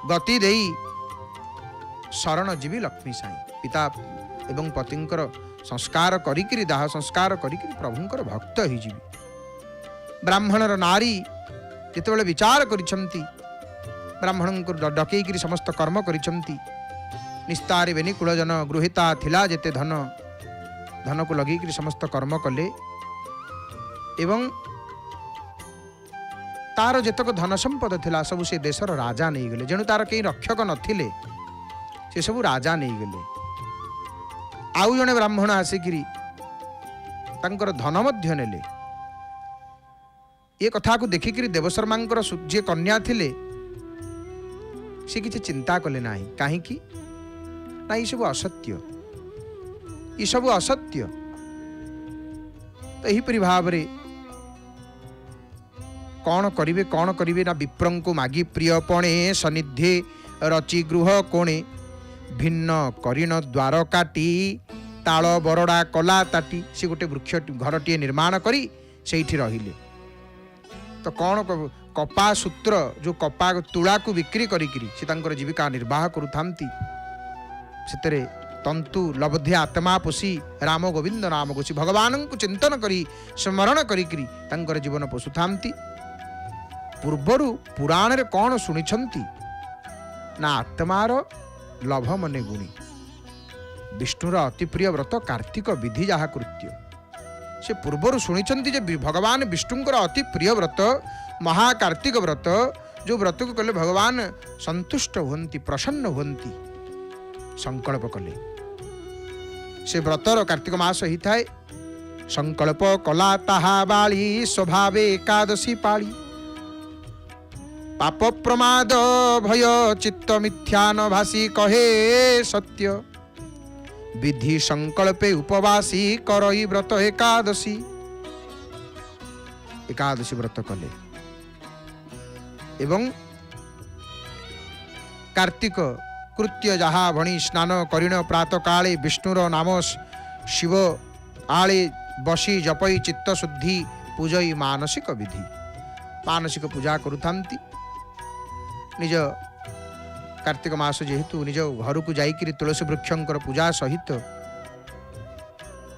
गति देई शरण जीवी लक्ष्मी साई पिता एवं पतिंकर संस्कार करिकिरी दाह संस्कार करिकिरी प्रभुंकर भक्त हो जीवी ब्राह्मणर नारी ଯେତେବେଳେ ବିଚାର କରିଛନ୍ତି ବ୍ରାହ୍ମଣଙ୍କୁ ଡକେଇକିରି ସମସ୍ତ କର୍ମ କରିଛନ୍ତି। ନିସ୍ତାରେ ବେନି କୁଳଜନ ଗୃହୀତା ଥିଲା ଯେତେ ଧନ, ଧନକୁ ଲଗେଇକିରି ସମସ୍ତ କର୍ମ କଲେ ଏବଂ ତାର ଯେତକ ଧନ ସମ୍ପଦ ଥିଲା ସବୁ ସେ ଦେଶର ରାଜା ନେଇଗଲେ। ଯେଣୁ ତାର କେହି ରକ୍ଷକ ନଥିଲେ ସେ ସବୁ ରାଜା ନେଇଗଲେ। ଆଉ ଜଣେ ବ୍ରାହ୍ମଣ ଆସିକିରି ତାଙ୍କର ଧନ ମଧ୍ୟ ନେଲେ। ଏ କଥାକୁ ଦେଖିକିରି ଦେବଶର୍ମାଙ୍କର ଯିଏ କନ୍ୟା ଥିଲେ ସେ କିଛି ଚିନ୍ତା କଲେ ନାହିଁ। କାହିଁକି ନା ଏସବୁ ଅସତ୍ୟ, ଏସବୁ ଅସତ୍ୟ। ତ ଏହିପରି ଭାବରେ କଣ କରିବେ ନା ବିପ୍ରଙ୍କୁ ମାଗି ପ୍ରିୟ ପଣେ ସନିଧେ ରଚି ଗୃହ କୋଣେ ଭିନ୍ନ କରିଣ ଦ୍ୱାର କାଟି ତାଳ ବରଡ଼ା କଲା ତାଟି। ସେ ଗୋଟେ ବୃକ୍ଷ ଘରଟିଏ ନିର୍ମାଣ କରି ସେଇଠି ରହିଲେ। ତ କଣ କପା ସୂତ୍ର ଯେଉଁ କପା ତୁଳାକୁ ବିକ୍ରି କରିକିରି ସେ ତାଙ୍କର ଜୀବିକା ନିର୍ବାହ କରୁଥାନ୍ତି। ସେଥିରେ ତନ୍ତୁ ଲବ୍ଧେ ଆତ୍ମା ପୋଷି ରାମ ଗୋବିନ୍ଦ ନାମ ଘୋଷି ଭଗବାନଙ୍କୁ ଚିନ୍ତନ କରି ସ୍ମରଣ କରିକିରି ତାଙ୍କର ଜୀବନ ପୋଷୁଥାନ୍ତି। ପୂର୍ବରୁ ପୁରାଣରେ କଣ ଶୁଣିଛନ୍ତି ନା ଆତ୍ମାର ଲଭ ମନେ ଗୁଣି, ବିଷ୍ଣୁର ଅତି ପ୍ରିୟ ବ୍ରତ କାର୍ତ୍ତିକ ବିଧି ଯାହା କୃତ୍ୟ। ସେ ପୂର୍ବରୁ ଶୁଣିଛନ୍ତି ଯେ ଭଗବାନ ବିଷ୍ଣୁଙ୍କର ଅତି ପ୍ରିୟ ବ୍ରତ ମହାକାର୍ତ୍ତିକ ବ୍ରତ, ଯେଉଁ ବ୍ରତକୁ କଲେ ଭଗବାନ ସନ୍ତୁଷ୍ଟ ହୁଅନ୍ତି, ପ୍ରସନ୍ନ ହୁଅନ୍ତି। ସଂକଳ୍ପ କଲେ। ସେ ବ୍ରତର କାର୍ତ୍ତିକ ମାସ ହେଇଥାଏ। ସଂକଳ୍ପ କଲା ତାହା ବାଳି ସ୍ୱଭାବେ ଏକାଦଶୀ ପାଳି ପାପ ପ୍ରମାଦ ଭୟ ଚିତ୍ତ ମିଥ୍ୟାନ ଭାସି କହେ ସତ୍ୟ ବିଧି ସଂକଳ୍ପେ ଉପବାସୀ କରଇ ବ୍ରତ ଏକାଦଶୀ। ଏକାଦଶୀ ବ୍ରତ କଲେ ଏବଂ କାର୍ତ୍ତିକ କୃତ୍ୟ ଯାହା ଭଣି ସ୍ନାନ କରିଣ ପ୍ରାତ କାଳେ ବିଷ୍ଣୁର ନାମ ଶିବ ଆଳେ ବସି ଜପଇ ଚିତ୍ତ ଶୁଦ୍ଧି ପୂଜଇ ମାନସିକ ବିଧି। ମାନସିକ ପୂଜା କରୁଥାନ୍ତି। ନିଜ କାର୍ତ୍ତିକ ମାସ ଯେହେତୁ ନିଜ ଘରକୁ ଯାଇକିରି ତୁଳସୀ ବୃକ୍ଷଙ୍କର ପୂଜା ସହିତ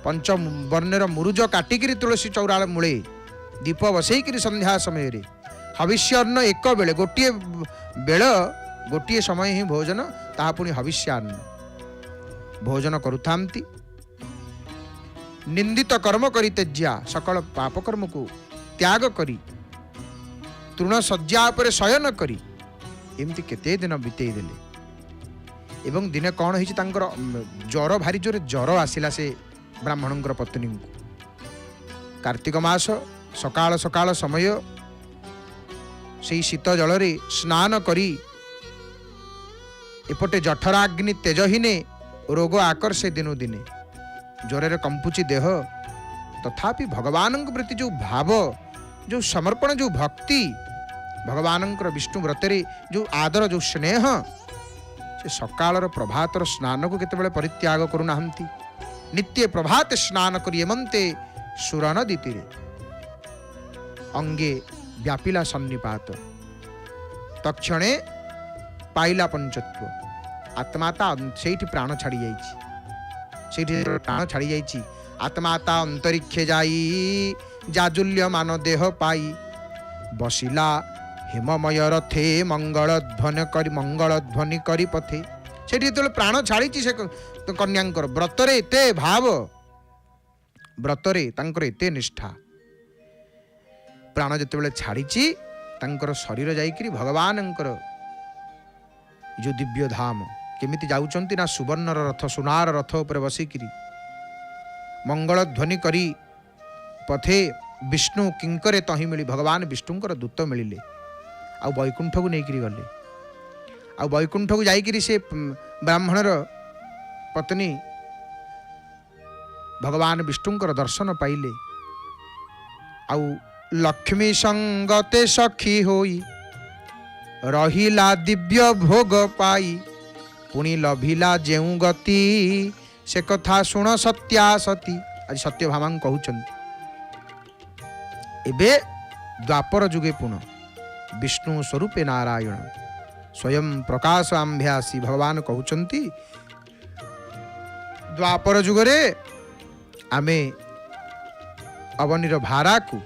ପଞ୍ଚ ବର୍ଣ୍ଣର ମୁରୁଜ କାଟିକିରି ତୁଳସୀ ଚଉରାଳ ମୂଳେ ଦୀପ ବସେଇକିରି ସନ୍ଧ୍ୟା ସମୟରେ ହବିଷ୍ୟାନ୍ନ ଏକ ବେଳେ ଗୋଟିଏ ସମୟ ହିଁ ଭୋଜନ, ତାହା ପୁଣି ହବିଷ୍ୟାନ୍ନ ଭୋଜନ କରୁଥାନ୍ତି। ନିନ୍ଦିତ କର୍ମ କରି ତେଜ୍ୟା ସକଳ ପାପକର୍ମକୁ ତ୍ୟାଗ କରି ତୃଣ ଶଯ୍ୟା ଉପରେ ଶୟନ କରି ଏମିତି କେତେ ଦିନ ବିତେଇ ଦେଲେ। ଏବଂ ଦିନେ କଣ ହେଇଛି ତାଙ୍କର ଜ୍ୱର, ଭାରି ଜୋରେ ଜ୍ୱର ଆସିଲା ସେ ବ୍ରାହ୍ମଣଙ୍କର ପତ୍ନୀଙ୍କୁ। କାର୍ତ୍ତିକ ମାସ ସକାଳ ସକାଳ ସମୟ ସେଇ ଶୀତ ଜଳରେ ସ୍ନାନ କରି ଏପଟେ ଜଠରାଗ୍ନି ତେଜହୀନେ ରୋଗ ଆକର୍ଷେ ଦିନୁ ଦିନେ ଜ୍ୱରରେ କମ୍ପୁଛି ଦେହ। ତଥାପି ଭଗବାନଙ୍କ ପ୍ରତି ଯେଉଁ ଭାବ, ଯେଉଁ ସମର୍ପଣ, ଯେଉଁ ଭକ୍ତି, ଭଗବାନଙ୍କର ବିଷ୍ଣୁ ବ୍ରତରେ ଯେଉଁ ଆଦର, ଯେଉଁ ସ୍ନେହ, ସେ ସକାଳର ପ୍ରଭାତର ସ୍ନାନକୁ କେତେବେଳେ ପରିତ୍ୟାଗ କରୁନାହାନ୍ତି। ନିତ୍ୟ ପ୍ରଭାତେ ସ୍ନାନ କରି ଏମନ୍ତେ ସୁର ନଦୀ ତୀରେ ଅଙ୍ଗେ ବ୍ୟାପିଲା ସନ୍ନିପାତ ତକ୍ଷଣେ ପାଇଲା ପଞ୍ଚତ୍ୱ। ଆତ୍ମା ତା ସେଇଠି ପ୍ରାଣ ଛାଡ଼ି ଯାଇଛି। ସେଇଠି ପ୍ରାଣ ଛାଡ଼ି ଯାଇଛି। ଆତ୍ମା ତା ଅନ୍ତରିକ୍ଷେ ଯାଇ ଜାଜୁଲ୍ୟମାନ ଦେହ ପାଇ ବସିଲା ହେମମୟ ରଥେ ମଙ୍ଗଳ ଧ୍ୱନି କରି ପଥେ। ସେଠି ଯେତେବେଳେ ପ୍ରାଣ ଛାଡ଼ିଛି ସେ କନ୍ୟାଙ୍କର ବ୍ରତରେ ଏତେ ଭାବ, ବ୍ରତରେ ତାଙ୍କର ଏତେ ନିଷ୍ଠା, ପ୍ରାଣ ଯେତେବେଳେ ଛାଡ଼ିଛି ତାଙ୍କର ଶରୀର ଯାଇକିରି ଭଗବାନଙ୍କର ଯେଉଁ ଦିବ୍ୟ ଧାମ କେମିତି ଯାଉଛନ୍ତି ନା ସୁବର୍ଣ୍ଣର ରଥ, ସୁନାର ରଥ ଉପରେ ବସିକିରି ମଙ୍ଗଳ ଧ୍ୱନି କରି ପଥେ ବିଷ୍ଣୁ କିଙ୍କରେ ତହିଁ ମିଳି, ଭଗବାନ ବିଷ୍ଣୁଙ୍କର ଦୂତ ମିଳିଲେ ଆଉ ବୈକୁଣ୍ଠକୁ ନେଇକିରି ଗଲେ। ଆଉ ବୈକୁଣ୍ଠକୁ ଯାଇକିରି ସେ ବ୍ରାହ୍ମଣର ପତ୍ନୀ ଭଗବାନ ବିଷ୍ଣୁଙ୍କର ଦର୍ଶନ ପାଇଲେ। ଆଉ ଲକ୍ଷ୍ମୀ ସଙ୍ଗତେ ସଖୀ ହୋଇ ରହିଲା ଦିବ୍ୟ ଭୋଗ ପାଇ ପୁଣି ଲଭିଲା ଯେଉଁ ଗତି ସେ କଥା ଶୁଣ ସତ୍ୟାସତୀ। ଆଜି ସତ୍ୟଭାମାଙ୍କୁ କହୁଛନ୍ତି। ଏବେ ଦ୍ୱାପର ଯୁଗେ ପୁଣି ବିଷ୍ଣୁ ସ୍ୱରୂପେ ନାରାୟଣ ସ୍ୱୟଂ ପ୍ରକାଶ ଆମ୍ଭେ ଆସି ଭଗବାନ କହୁଛନ୍ତି ଦ୍ୱାପର ଯୁଗରେ ଆମେ ଅବନୀର ଭାରାକୁ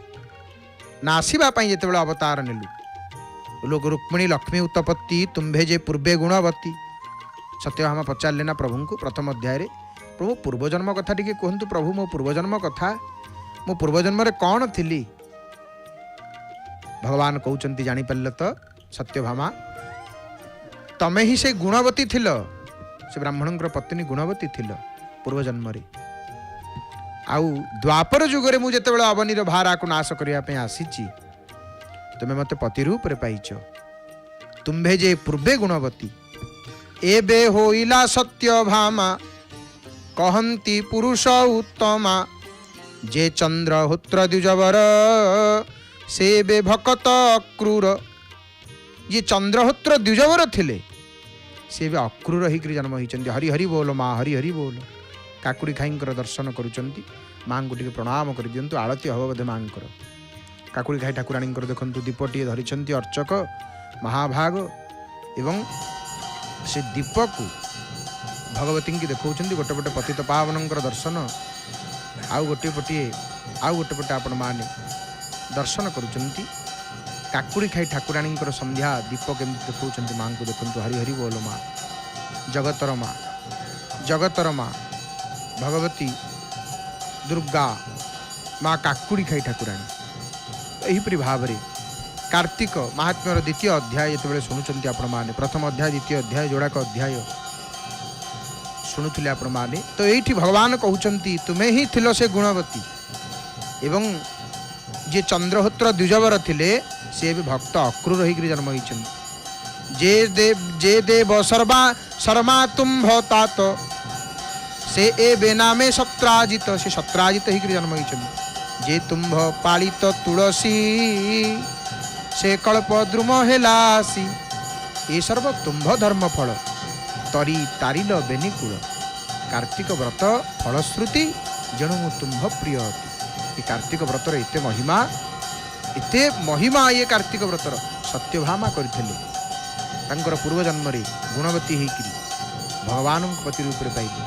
ନାସିବା ପାଇଁ ଯେତେବେଳେ ଅବତାର ନେଲୁ लोग रुक्मिणी लक्ष्मी उत्पत्ति तुम्भे जे पूर्वे गुणवती। सत्यभामा पचारे ना प्रभु को प्रथम अध्याय रे, प्रभु पूर्वजन्म कथा टिके कहतु, प्रभु मो पूर्वजन्म कथा, मो पूर्वजन्म रे कौन थिली। भगवान कहते जानीपार तो सत्यभामा तमे ही से गुणवती थिल, से ब्राह्मण पत्नी गुणवती थिल पूर्वजन्म रे। आउ द्वापर जुगरे मु जेतेबेले अवनीर भारा को नाश करने आसीची, तुम्हें मते पति रूप रे पाइच। तुम्भे जे पूर्वे गुणवती, एबे होइला सत्यभामा कहंती पुरुष उत्तमा। जे चंद्रहोत्र द्विजवर से बे भकत अक्रूर। ये चंद्रहोत्र द्विजवर थिले, से बे अक्रूर ही जन्म होइचंती। हरि हरि बोल माँ, हरि हरि बोल। काकुड़ी खाईंकर दर्शन करुचंती, माँ को टिके प्रणाम कर दियंतु। आळती हब बोधे माँ को। काकुड़ी खाई ठाकुराणी देखंतु दीपटी धरिचंती अर्चक महाभाग, एवं से दीप को भगवती की देखौचंती। गोटे पटे पतित पावन दर्शन, आउ गोटे पटे आपण माने दर्शन करुचंती। काकुड़ी खाई ठाकुराणी संध्या दीप केमती देखौचंती माँ को देखंतु। हरि हरि बोल माँ, जगतर माँ, जगतर माँ भगवती दुर्गा माँ काकुड़ी खाई ठाकुराणी। एहीपरि भाव में कार्तिक महात्म्यर द्वितीय अध्याय जो शुणुंट आपण मैंने, प्रथम अध्याय द्वितीय अध्याय जोड़ाक अध्याय शुणुले आपण मैंने, तो ये भगवान कहते तुम्हें ही थिल से गुणवती। एवं जे चंद्रहोत्र द्विजवर थिले, से भी भक्त अक्रूर होकर जन्म होइछन्ति। जे देव शर्मा तुम्भ तात, से ए बेनामे सत्राजित, से सत्राजित होकर जन्म होइछन्ति। जे तुम्भ पालित तुलसी, से कल्प द्रुम हेलासी। ये सर्व तुम्भ धर्म फल, तरी तारिल बेनिकुल। कार्तिक व्रत फलश्रुति, जणु मु तुम्भ प्रिय अति। ये कार्तिक व्रतर एते महिमा ये कार्तिक व्रतर सत्यभामा करथिले। तांकर पूर्वजन्म रे गुणवती होकर भगवान पति रूप में पाइले।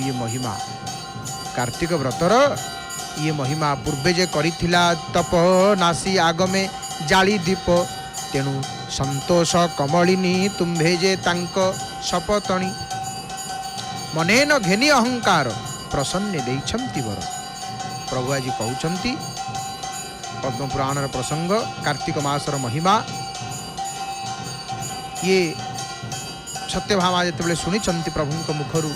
ये महिमा कार्तिक व्रतर, ये महिमा पूर्वे जे करिथिला तप नासी आगमे जाली दीप। तेणु संतोष कमलिनी तुम्भे जे तांक सपतणी। मनेन घेनी अहंकार प्रसन्न देइछंती वर। प्रभु आज कहउछंती पद्म पुराण प्रसंग, कार्तिक मासर महिमा। ये सत्यभामा जेतेबेले शुणिछंती प्रभु मुखरू,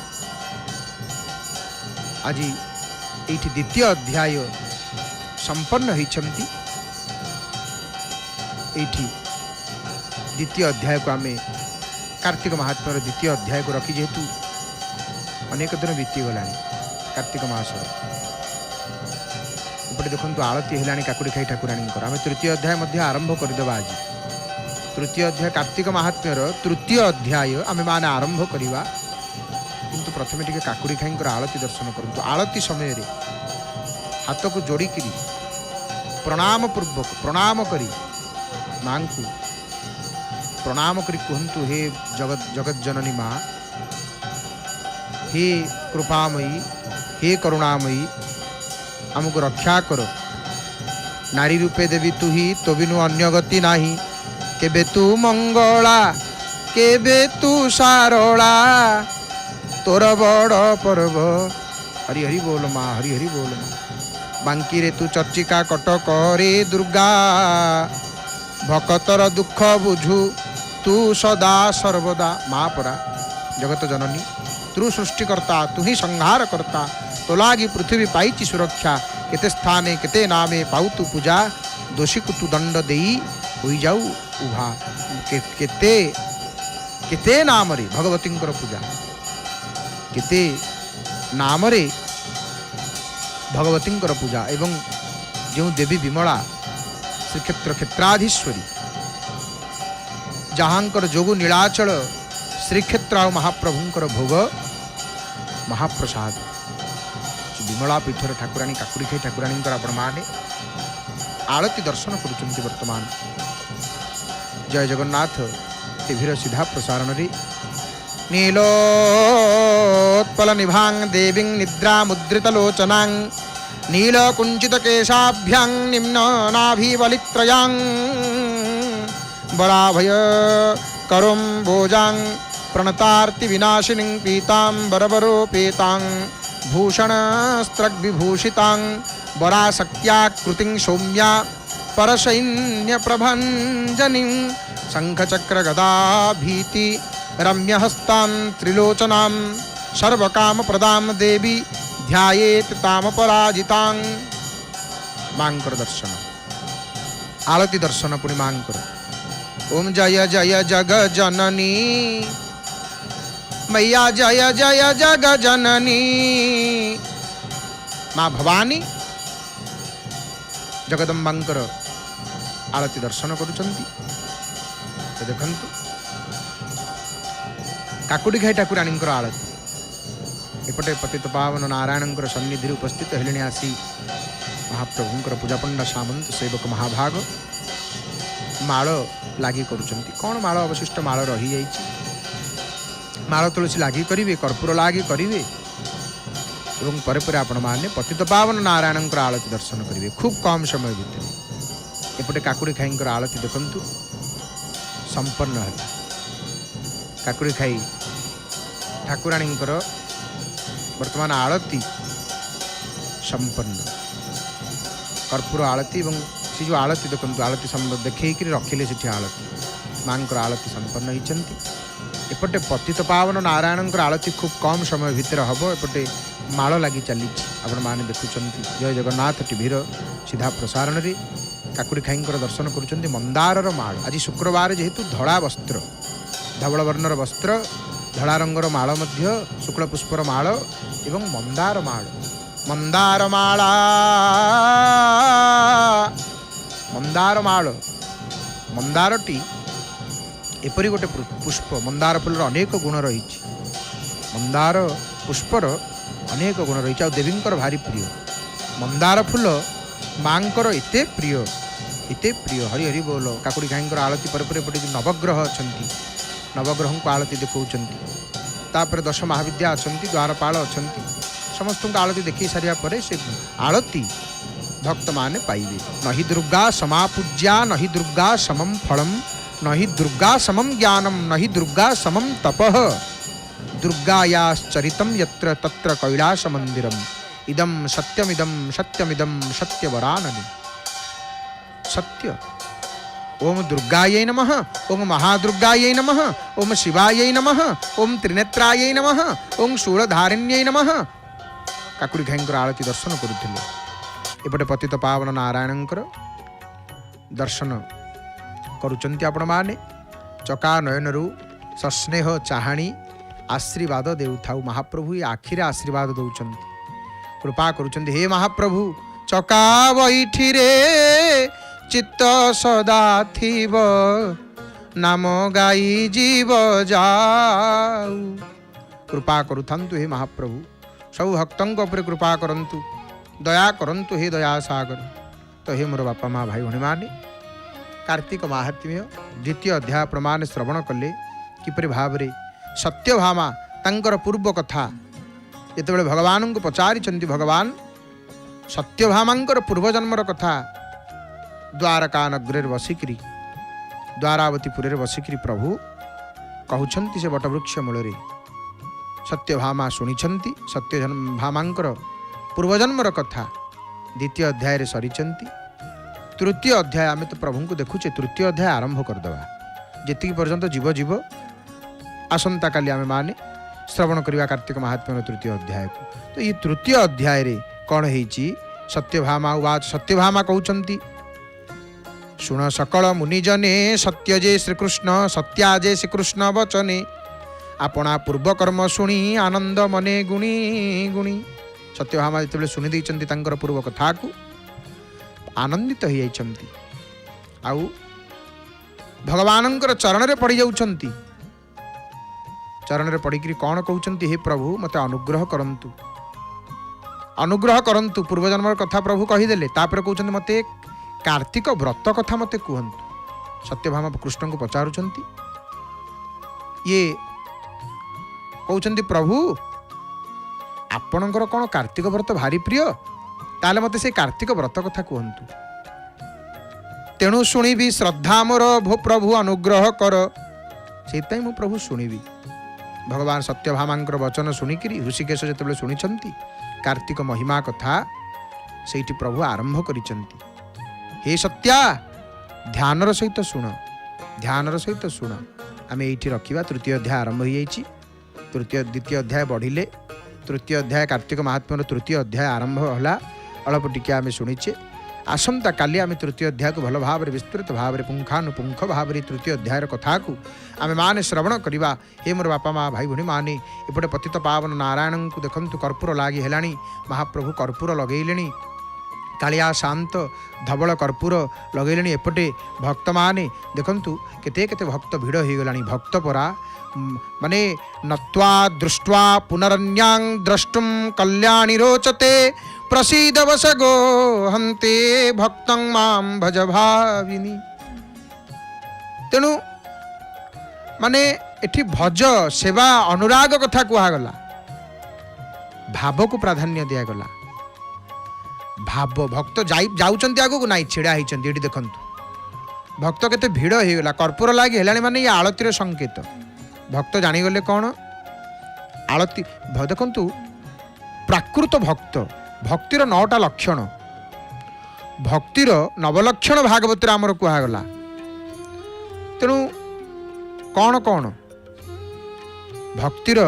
आज ये द्वितीय अध्याय संपन्न होइछंती। एठी द्वितीय अध्याय को आमे कार्तिक महात्म्यर द्वितीय अध्याय को रखी, जेहेतु अनेक दिन बीती गलानी कार्तिक मासर। एपटे देखो आलती है काकुड़ी खाई ठाकुराणी। आम तृतीय अध्याय मध्य आरंभ करदेवा। आज तृतीय अध्याय कार्तिक महात्म्यर तृतीय अध्याय आम मैंने आरंभ करवा, किंतु प्रथमे टिके काकुड़ी खाई आलती दर्शन करूँ। आलती समय रे हाथ को जोड़िकी प्रणाम पूर्वक प्रणाम करी माँ को प्रणाम करी कहतु, हे जगत जननी माँ, हे कृपामयी, हे करुणामयी, आमको रक्षा करो। नारी रूपे देवी तु ही, तो बिनु अन्य गति नाही। केबे तू मंगला, केबे तू सारला, तोर बड़ पर्व। हरि हरि बोल माँ, हरि हरि बोल माँ। बांकी रे तू चर्चिका कटक रे दुर्गा। भकतर दुख बुझू तू सदा सर्वदा। माँ परा जगत जननी, तू सृष्टिकर्ता, तू ही संहार करता। तो लागी पृथ्वी पाई सुरक्षा। केते स्थाने केते नामे पाऊ तू पूजा। दोषी को तू दंड देई होई जाऊ उभा। केते केते नाम रे भगवती पूजा, केते नाम रे भगवती पूजा। एवं जो देवी विमला श्रीक्षेत्र क्षेत्राधीश्वरी, जहांकर जोगु नीलाचल श्रीक्षेत्र महाप्रभुंकर भोग महाप्रसाद। विमला पीठर ठाकुराणी काकुड़ी खाई ठाकुराणी आपण माने आलती दर्शन करुचंती वर्तमान। जय जगन्नाथ टीवीर सीधा प्रसारण रे नीलोत्पल निभांग देवीं निद्रा मुद्रित लोचनां नील कुंचित केशाभ्यां निम्न नाभि बलित्रयां वराभय करुं भोजां प्रणतार्ति विनाशिनीं पीताम्बरवरोपेतां भूषणस्त्रग्विभूषितां वराशक्त्याकृतिं सौम्या परसैन्यप्रभञ्जनीं शङ्खचक्रगदाभीति रम्यहस्तां त्रिलोचनां सर्वकामप्रदां देवी ध्यायेत तामपराजितां। मांकर दर्शन आलती दर्शन पुणी मांकर। ओम जय जय जग जननी मैया जय जय जग जननी। माँ भवानी जगदम्बांकर आलती दर्शन करुचंती। तो देखंतु काकुड़ी खाई ठाकुराणींकर आलती एपटे पतित पावन नारायणंकर सन्निधि उपस्थित हेले आसी महाप्रभुंकर पूजापंडा सामंत सेवक महाभाग माळ लागी करुचंती। कौन माळ अवशिष्ट माळ रही जाइछि माळ तुलसी लागी करिवे कर्पूर लागी करिवे एवं परे परे आपण माने पतित पावन नारायणंकर आलती दर्शन करिवे खूब कम समय भितर। एपटे काकुड़ी खाईंकर आलती देखंतु संपन्न है। काकुड़ी खाई ठाकुराणींकर वर्तमान आलती संपन्न कर्पूर आलती एवं से जो आलती देखते आलती देखी रखिले से आलती माँ आलती संपन्न होती। एपटे पतित पावन नारायणंकर आलती खूब कम समय भितर हम एपटे माळ लगी चली आपण मैंने देखुं। जय जगन्नाथ टीवीर सीधा प्रसारण में काकुड़ी खाईंकर दर्शन करुँच मंदार माळ। आज शुक्रवार जेहेतु धड़ा वस्त्र धवल वर्णर वस्त्र धड़ा रंगर माळ शुक्ल पुष्पर माळ एवं मंदार माळ। मंदार माला मंदार माळ मंदारटी एपरी गोटे पुष्प मंदार फूलर अनेक गुण रही। मंदार पुष्पर अनेक गुण रही देवींकर भारी प्रिय मंदार फूल मांकर एते प्रिय हरि हरि बोल। काकुड़ी खाईंकर आलती पर एपटे नवग्रह अच्छा नवग्रह को आलती देखौचंती। तापर 10 महाविद्या अच्छा द्वारपाल अच्छा समस्त आलती देखी सारिया पर से आलती भक्त माने पाइबे। नहि दुर्गा समापूज्या नहि दुर्गा समम फलम नहि दुर्गा समम ज्ञानम नहि दुर्गा समम तपः दुर्गायाश्चरितं यत्र तत्र कैलास मंदिरम इदम सत्यमिदम सत्यवराननि। सत्य। ओम दुर्गायै नमः ओम महादुर्गायै नमः ओम शिवायै नमः ओम त्रिनेत्रायै नमः ओम शूलधारिण्यै नमः। काकुड़ी खाईंकर आलती दर्शन करुଥିଲେ। एपटे पतित पावन नारायणंकर दर्शन करुचंती आपण माने चका नयनरु सस्नेह चाहाणी आशीर्वाद देउथाउ। महाप्रभु ये आखिरे आशीर्वाद दौचंती कृपा करुचंती। हे महाप्रभु चका बैठी रे चित्त सदा थिब नाम गाई जीव जाऊ। कृपा करुथांतु हे महाप्रभु सब भक्तों उपर कृपा करंतु दया करंतु हे दया सागर। तो हे मोर बापा माँ भाई भणी माने कार्तिक महात्म्य द्वितीय अध्याय प्रमाण श्रवण कले किपरि भावरे सत्यभामा तांकर पूर्व कथा जेतेबेले भगवान को पचारिचंती भगवान सत्यभामांकर पूर्वजन्मर कथा द्वारका नगरे बसिकी द्वारावतीपुर बसिकी प्रभु कहउछंती से बटवृक्ष मूल सत्यभामा शुणिछंती। सत्यभामांकर पूर्वजन्मर कथा द्वितीय अध्याय रे सरीचंती। तृतीय अध्याय आम तो प्रभु को देखुचे तृतीय अध्याय आरंभ करदवा जी पर्यंत जीव जीव आसंता काली आम माने श्रवण करवा कार्तिक महात्म्य तृतीय अध्याय को। तो ये तृतीय अध्याय रे कौन होईची सत्यभामा उवाच। सत्यभामा कहउछंती शुण सकल मुनिजने सत्य जे श्रीकृष्ण सत्या जे श्रीकृष्ण वचने आपणा पूर्वकर्म शुणी आनंद मने गुणी गुणी। सत्यभामा जिते शुणी देइचंती तांकर पूर्व कथा को आनंदित हो जाइछंती आउ भगवानंकर चरण रे पड़ी जाउछंती। चरण रे पड़ी कौन कहउछंती हे प्रभु मते अनुग्रह करंतु पूर्वजन्म कथा प्रभु कहीदेले। तापर कहउछंती मते कार्तिक व्रत कथा मते कहंतु। सत्यभामा कृष्ण को पचारुछंती ये कहउछंती प्रभु आपणकर कौन कार्तिक व्रत भारी प्रिय ताले मते से कार्तिक व्रत कथा कहंतु। तेणु शुणिबी श्रद्धा मोर भो प्रभु अनुग्रह कर से मु प्रभु शुणिबी। भगवान सत्यभामांकर वचन शुणिकी ऋषिकेश जिते शुणी कार्तिक महिमा कथा से प्रभु आरंभ करिसंती। हे सत्या ध्यानर सहित शुण, ध्यानर सहित शुण। आम ये रखा तृतीय अध्याय आरंभ हो जाइए। द्वितीय अध्याय बढ़िले तृतीय अध्याय कार्तिक महात्म्यर तृतीय अध्याय आरंभ होला। अल्प टिके आम शुणीचे। आसंता काली आम तृतीय अध्याय को भल भाव विस्तृत भाव पुंखानुपुंख भाव तृतीय अध्याय कथा को आम माने श्रवण करवा। हे मोर बापा माँ भाई भणी माने एपटे पतित पावन नारायण को देखंतु कर्पूर लागी हेलाणी। महाप्रभु कर्पूर लगेले कालिया शांत धवल कर्पूर लगेले। एपटे भक्त माने देखंतु केते केते भक्त भिड़ हो गलानी। भक्त परा माने नत्वा दृष्ट्वा पुनरन्यां द्रष्टुम कल्याणी रोचते प्रसीद वसगो हन्ते भक्तं मां भज भाविनी। तेणु माने एठी भज सेवा अनुराग कथा कुहागला। भाव को प्राधान्य दियागला। भाव भक्त जाउचंती आगु को नाई छिड़ा होइचंती। एठी देखंतु भक्त केते भिड़ होइगला। कर्पूर लागी हेलाणी माने ये आळतीर संकेत। भक्त जानिगले कौन आळती देखंतु प्राकृत भक्त भक्तिर 9टा लक्षण भक्तिर नवलक्षण भागवत आमर कुहागला। तेणु कौन कौन भक्तिर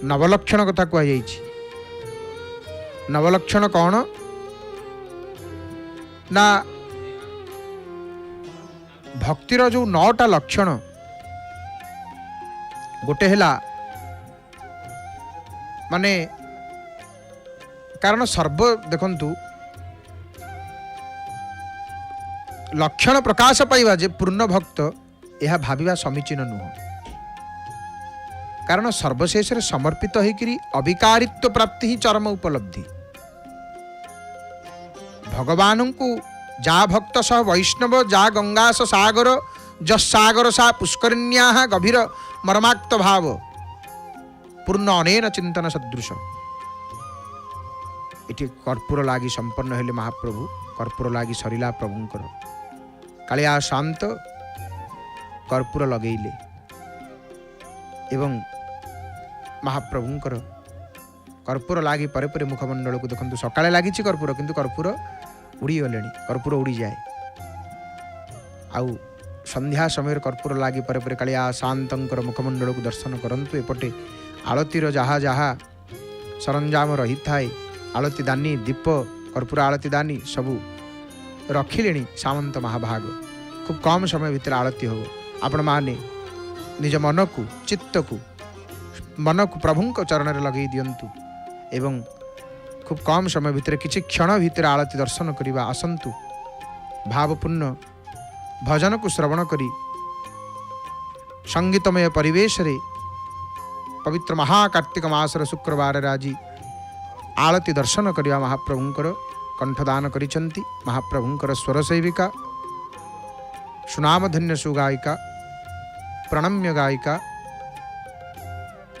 नवलक्षण कथा कह जाइछि। नवलक्षण कौन ना भक्तिर जो 9टा लक्षण गोटे हैला माने कारण सर्व देखंतु लक्षण प्रकाश पाइबा जे पूर्ण भक्त यह भाविबा समीचीन नुह। कारण सर्वशेष समर्पित होइकरी अविकारित्व प्राप्ति ही चरम उपलब्धि। भगवान को जा भक्त सह वैष्णव जा गंगा स सागर जसागर सा पुष्करिण्या गभीर मर्माक्त भाव पूर्ण अनेन चिंतन सदृश। इति कर्पूर लागी संपन्न हेले महाप्रभु। कर्पूर लागी सरिला प्रभुंकर कालिया शांत कर्पूर लगेले एवं महाप्रभुंकर कर्पूर लागी परे परे मुखमंडल को देखंतु सकाळे लागिछि कर्पूर किंतु कर्पूर उड़ी गलेनी। कर्पूर उड़ी जाए। आउ संध्या समय कर्पूर लागी परे परे कालिया शांतंकर मुखमंडल को दर्शन करंतु। एपटे आळतीर जहा जहा सरंजाम रही थाए आळती दानी दीप कर्पूर आळती दानी सबू रखिले सामंत महाभाग। खूब कम समय भितर आळती हो। आपण माने निज मन को चित्त को मन को प्रभु चरण में लगे दिंतु एवं खूब कम समय भितर किछि क्षण भितर आळती दर्शन करवा आसंतु। भावपूर्ण भजन को श्रवण करी संगीतमय परिवेश रे पवित्र महाकार्तिक मासर शुक्रवार राजी आळती दर्शन करवा महाप्रभुंकर कंठदान करिसंती। महाप्रभुंकर स्वर सेविका सुनामधन्य सुगायिका प्रणम्य गायिका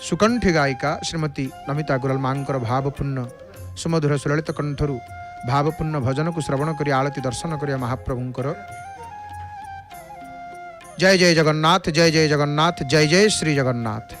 सुकंठी गायिका श्रीमती नमिता गुरल मांकर भावपूर्ण सुमधुर सुललित कंठरु भावपूर्ण भजन को श्रवण करी आळती दर्शन करिया महाप्रभुंकर। जय जय जगन्नाथ जय जय जगन्नाथ जय जय श्री जगन्नाथ।